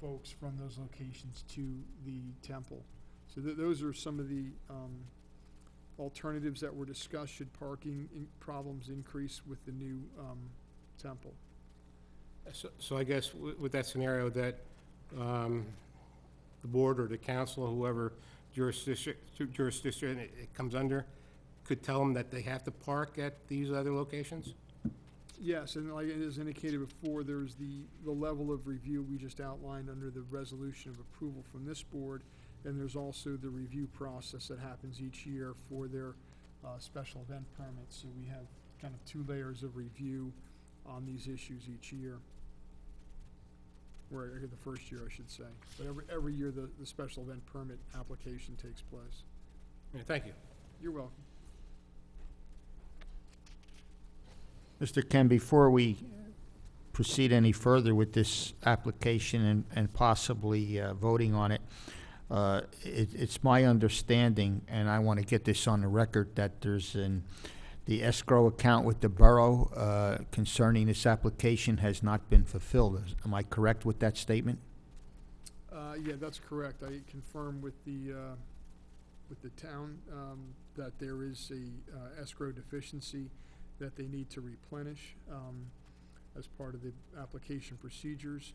S6: folks from those locations to the temple. So those are some of the alternatives that were discussed should parking problems increase with the new temple.
S8: So I guess with that scenario, that the board or the council, or whoever jurisdiction it comes under, could tell them that they have to park at these other locations?
S6: Yes, and like it is indicated before, there's the level of review we just outlined under the resolution of approval from this board, and there's also the review process that happens each year for their special event permits. So we have kind of 2 layers of review on these issues each year. Or the first year, I should say. But every year, the special event permit application takes place.
S8: Yeah, thank you.
S6: You're welcome.
S10: Mr. Ken, before we proceed any further with this application and possibly voting on it, it's my understanding, and I want to get this on the record, that there's the escrow account with the borough concerning this application has not been fulfilled. Am I correct with that statement?
S6: Yeah, that's correct. I confirm with the town that there is a escrow deficiency that they need to replenish as part of the application procedures,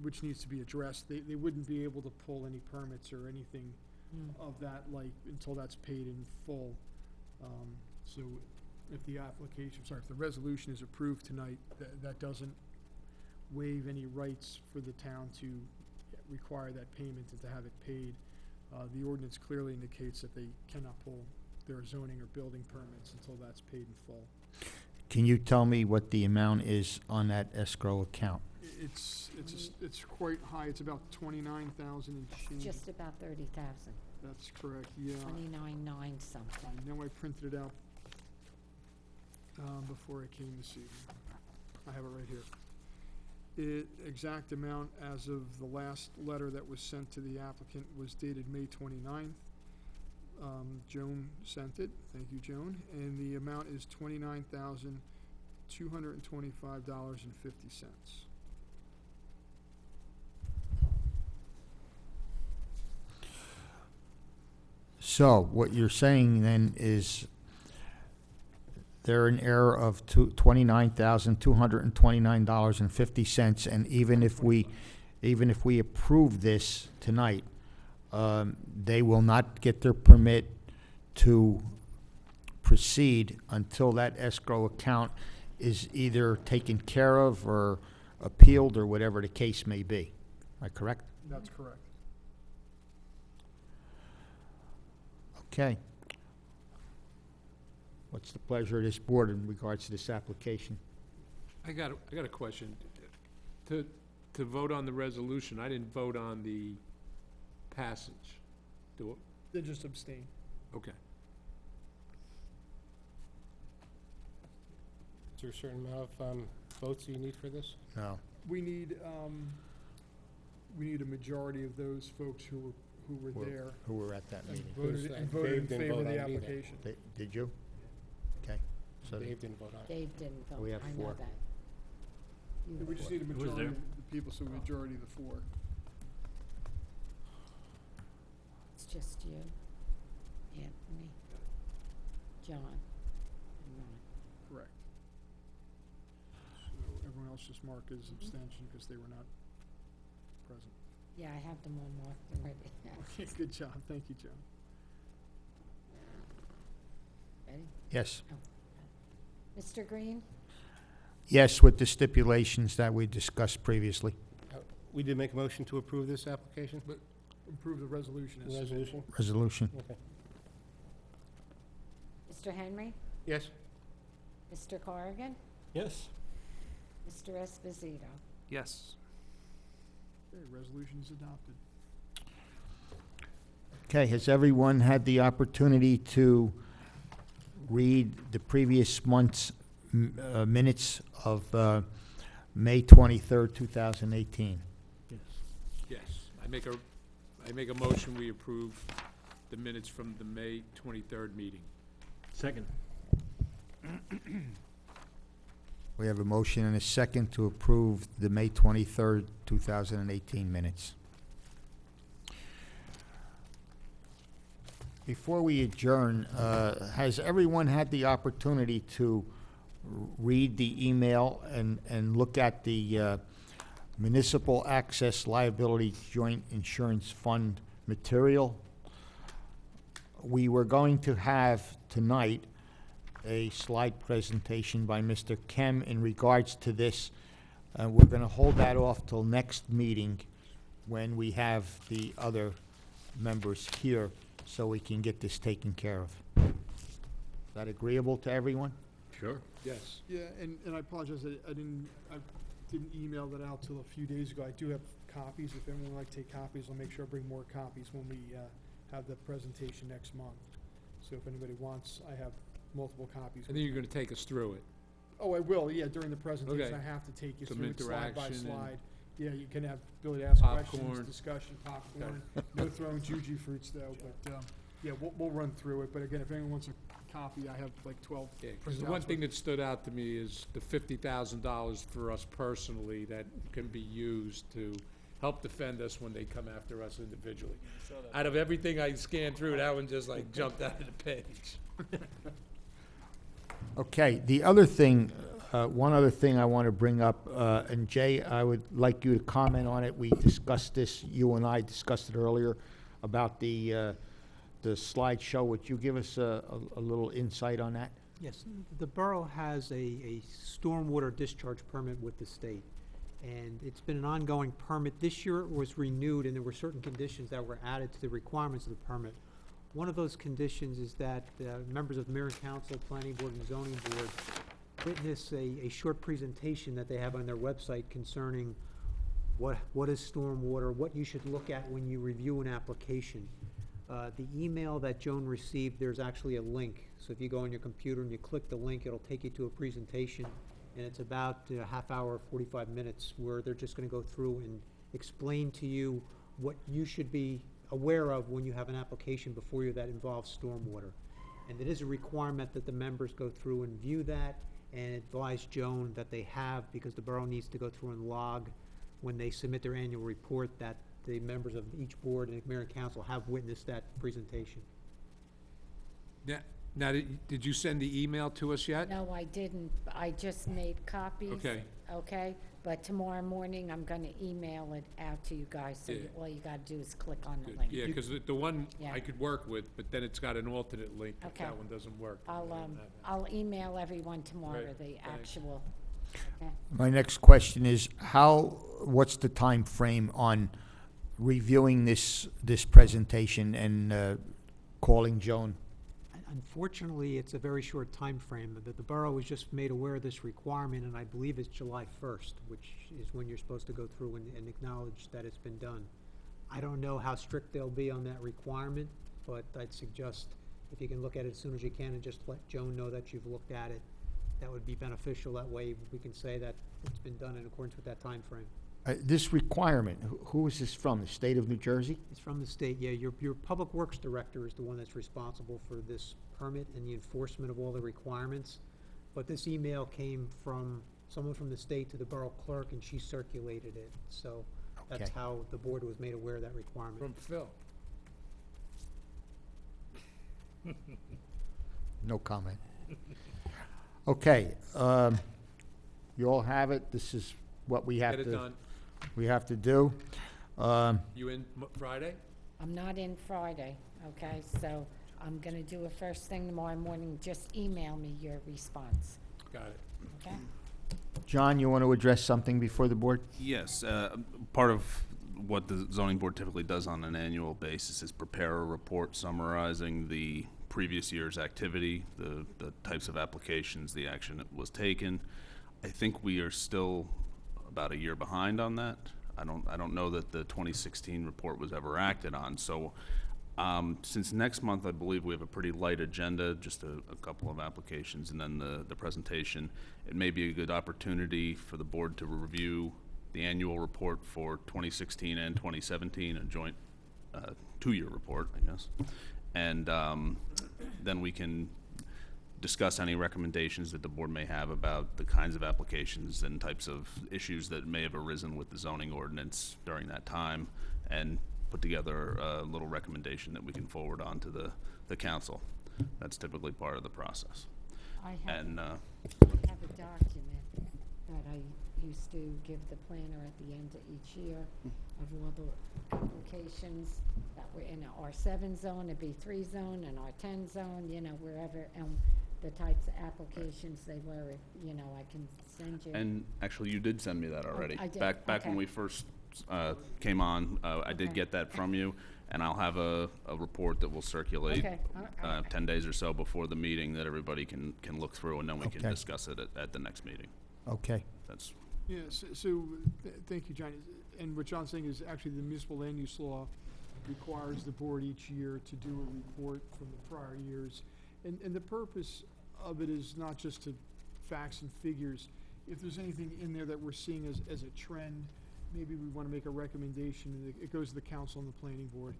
S6: which needs to be addressed. They wouldn't be able to pull any permits or anything of that like until that's paid in full. So if the resolution is approved tonight, that doesn't waive any rights for the town to require that payment and to have it paid. The ordinance clearly indicates that they cannot pull their zoning or building permits until that's paid in full.
S10: Can you tell me what the amount is on that escrow account?
S6: It's quite high. It's about 29,000 and change.
S5: Just about 30,000,
S6: That's correct, yeah.
S5: 29,9 something.
S6: I know I printed it out before I came this evening. I have it right here. Exact amount as of the last letter that was sent to the applicant was dated May 29th. Joan sent it. Thank you, Joan. And the amount is $29,225.50.
S10: So what you're saying then is they're in error of $29,229.50, and even if we approve this tonight, they will not get their permit to proceed until that escrow account is either taken care of or appealed or whatever the case may be. Am I correct?
S6: That's correct.
S10: Okay. What's the pleasure of this board in regards to this application?
S4: I got a question. To vote on the resolution, I didn't vote on the passage.
S6: They just abstain.
S4: Okay.
S8: Is there a certain amount of votes you need for this?
S10: No.
S6: We need a majority of those folks who were there
S10: Who were at that
S6: and
S10: meeting?
S6: voted in
S8: Dave didn't
S6: favor of
S8: vote
S6: the
S8: on it either.
S6: application.
S10: Did you? Okay. So
S8: Dave didn't vote on it.
S5: Dave didn't vote,
S10: We have
S5: I know
S10: 4.
S5: that. You
S6: We just need a
S14: was
S6: majority
S14: there?
S6: of the people, so a majority of the 4.
S5: It's just you, Anthony, John, and Ron.
S6: Correct. So everyone else just mark as abstention because they were not present.
S5: Yeah, I have them all marked already.
S6: Okay, good job. Thank you, John.
S5: Ready?
S10: Yes.
S5: Mr. Green?
S10: Yes, with the stipulations that we discussed previously.
S8: We did make a motion to approve this application?
S6: Improve the resolution as
S8: Resolution?
S10: Resolution.
S8: Okay.
S5: Mr. Henry?
S8: Yes?
S5: Mr. Corrigan?
S14: Yes.
S5: Mr. Esposito?
S4: Yes.
S6: Okay, resolution is adopted.
S10: Okay, has everyone had the opportunity to read the previous month's minutes of May 23rd, 2018?
S14: Yes.
S4: Yes. I make a motion, we approve the minutes from the May 23rd meeting.
S14: Second.
S10: We have a motion and a second to approve the May 23rd, 2018 minutes. Before we adjourn, has everyone had the opportunity to read the email and look at the Municipal Access Liability Joint Insurance Fund material? We were going to have tonight a slide presentation by Mr. Kem in regards to this. We're going to hold that off till next meeting when we have the other members here so we can get this taken care of. Is that agreeable to everyone?
S14: Sure.
S4: Yes.
S6: Yeah, and I apologize, I didn't email that out till a few days ago. I do have copies. If anyone would like to take copies, I'll make sure I bring more copies when we have the presentation next month. So if anybody wants, I have multiple copies.
S4: And then you're gonna take us through it.
S6: Oh, I will, yeah, during the presentation,
S4: Okay.
S6: I have to take you
S4: Some
S6: through it slide by
S4: interaction and-
S6: slide. Yeah, you can have ability to ask questions,
S4: Popcorn.
S6: discussion, popcorn. No throwing juji fruits though, but, yeah, we'll run through it. But again, if anyone wants a copy, I have like 12
S4: Yeah, 'cause the
S6: printouts
S4: one thing
S6: with-
S4: that stood out to me is the $50,000 for us personally that can be used to help defend us when they come after us individually. Out of everything I scanned through, that one just like jumped out of the page.
S10: Okay, the other thing, one other thing I want to bring up, and Jay, I would like you to comment on it. We discussed this, you and I discussed it earlier, about the slideshow. Would you give us a little insight on that?
S3: Yes, the borough has a stormwater discharge permit with the state, and it's been an ongoing permit. This year it was renewed, and there were certain conditions that were added to the requirements of the permit. One of those conditions is that members of the Mayor and Council, Planning Board, and Zoning Board witness a short presentation that they have on their website concerning what is stormwater, what you should look at when you review an application. The email that Joan received, there's actually a link. So if you go on your computer and you click the link, it'll take you to a presentation, and it's about a half hour, 45 minutes, where they're just gonna go through and explain to you what you should be aware of when you have an application before you that involves stormwater. And it is a requirement that the members go through and view that and advise Joan that they have, because the borough needs to go through and log when they submit their annual report, that the members of each board and mayor and council have witnessed that presentation.
S4: Now, did you send the email to us yet?
S5: No, I didn't. I just made copies.
S4: Okay.
S5: Okay, but tomorrow morning, I'm gonna email it out to you guys, so
S4: Yeah.
S5: all you gotta do is click on the
S4: Good.
S5: link.
S4: Yeah, because the one
S5: Yeah.
S4: I could work with, but then it's got an alternate link if
S5: Okay.
S4: that one doesn't work.
S5: I'll email everyone tomorrow,
S4: Great,
S5: the
S4: thanks.
S5: actual, okay?
S10: My next question is, what's the time frame on reviewing this presentation and calling Joan?
S3: Unfortunately, it's a very short time frame. The borough was just made aware of this requirement, and I believe it's July 1st, which is when you're supposed to go through and acknowledge that it's been done. I don't know how strict they'll be on that requirement, but I'd suggest if you can look at it as soon as you can and just let Joan know that you've looked at it, that would be beneficial. That way, we can say that it's been done in accordance with that time frame.
S10: This requirement, who is this from, the state of New Jersey?
S3: It's from the state, yeah. Your Public Works Director is the one that's responsible for this permit and the enforcement of all the requirements. But this email came from someone from the state to the borough clerk, and she circulated it. So that's
S10: Okay.
S3: how the board was made aware of that requirement.
S2: From Phil.
S10: No comment. Okay, you all have it. This is what we have
S2: Get it
S10: to,
S2: done.
S10: we have to do.
S2: You in Friday?
S5: I'm not in Friday, okay? So I'm going to do it first thing tomorrow morning. Just email me your response,
S2: Got it.
S5: okay?
S10: John, you want to address something before the board?
S12: Yes, part of what the zoning board typically does on an annual basis is prepare a report summarizing the previous year's activity, the types of applications, the action that was taken. I think we are still about a year behind on that. I don't know that the 2016 report was ever acted on. So since next month, I believe we have a pretty light agenda, just a couple of applications and then the presentation. It may be a good opportunity for the board to review the annual report for 2016 and 2017, a joint two-year report, I guess. And then we can discuss any recommendations that the board may have about the kinds of applications and types of issues that may have arisen with the zoning ordinance during that time, and put together a little recommendation that we can forward on to the council. That's typically part of the process.
S5: I have
S12: And
S5: a document that I used to give the planner at the end of each year of all the applications that were in a R7 zone, a B3 zone, an R10 zone, you know, wherever, and the types of applications they were, you know, I can send you.
S12: And actually, you did send me that already.
S5: I did,
S12: Back when
S5: okay.
S12: we first came on, I did
S5: Okay.
S12: get that from you, and I'll have a report that will circulate
S5: Okay, all right.
S12: 10 days or so before the meeting that everybody can look through, and then we can
S10: Okay.
S12: discuss it at the next meeting.
S10: Okay.
S12: That's,
S6: Yes, thank you, John. And what John's saying is actually the municipal land use law requires the board each year to do a report from the prior years. And the purpose of it is not just to facts and figures. If there's anything in there that we're seeing as a trend, maybe we want to make a recommendation, and it goes to the council and the planning board,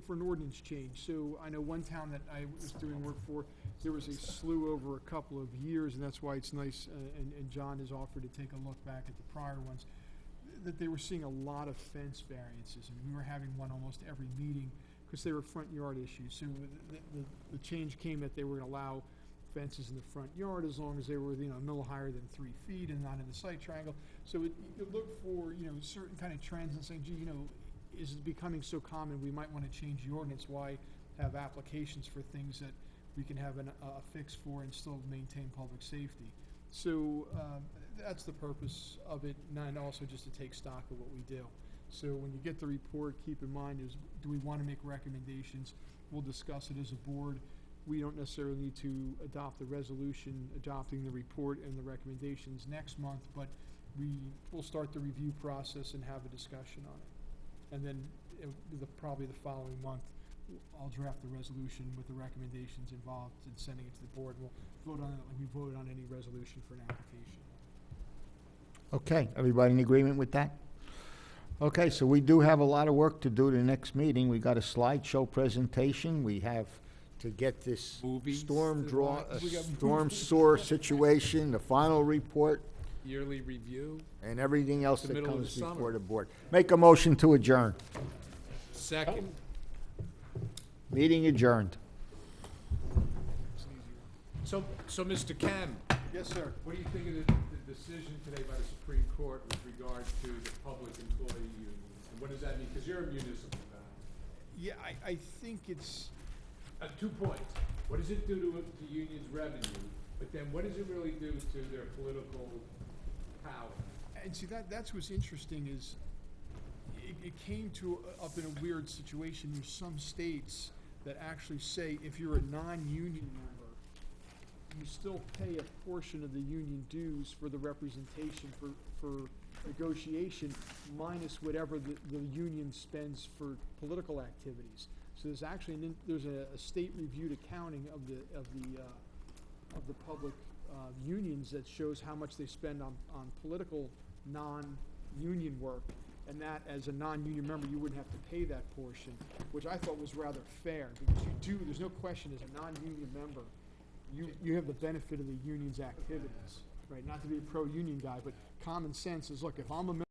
S6: for an ordinance change. So I know one town that I was doing work for, there was a slew over a couple of years, and that's why it's nice, and John has offered to take a look back at the prior ones, that they were seeing a lot of fence variances. I mean, we were having one almost every meeting, because they were front yard issues. So the change came that they were gonna allow fences in the front yard as long as they were, you know, no higher than 3 feet and not in the site triangle. So you look for, you know, certain kind of trends and saying, gee, you know, is it becoming so common, we might want to change the ordinance? Why have applications for things that we can have a fix for and still maintain public safety? So that's the purpose of it, and also just to take stock of what we do. So when you get the report, keep in mind is, do we want to make recommendations? We'll discuss it as a board. We don't necessarily need to adopt the resolution adopting the report and the recommendations next month, but we'll start the review process and have a discussion on it. And then probably the following month, I'll draft the resolution with the recommendations involved and sending it to the board. We'll vote on it like we voted on any resolution for an application.
S10: Okay, everybody in agreement with that? Okay, so we do have a lot of work to do the next meeting. We got a slideshow presentation. We have to get this
S2: Movies
S10: storm
S2: to watch. We got
S10: storm sewer situation, the final report,
S2: Yearly review.
S10: and everything else
S2: The
S10: that
S2: middle of
S10: comes
S2: the summer.
S10: before the board. Make a motion to adjourn.
S2: Second.
S10: Meeting adjourned.
S2: So Mr. Kem,
S6: Yes, sir.
S2: what do you think of the decision today by the Supreme Court with regard to the public employee unions? And what does that mean? Because you're a municipal guy.
S6: Yeah, I think it's,
S2: 2 points. What does it do to unions' revenue? But then what does it really do to their political power?
S6: and see, that's what's interesting is it came up in a weird situation. There's some states that actually say if you're a non-union member, you still pay a portion of the union dues for the representation for negotiation minus whatever the union spends for political activities. So there's actually, there's a state reviewed accounting of the public unions that shows how much they spend on political non-union work. And that, as a non-union member, you wouldn't have to pay that portion, which I thought was rather fair, because there's no question, as a non-union member, you have the benefit of the union's activities, right? Not to be a pro-union guy, but common sense is, look, if I'm a member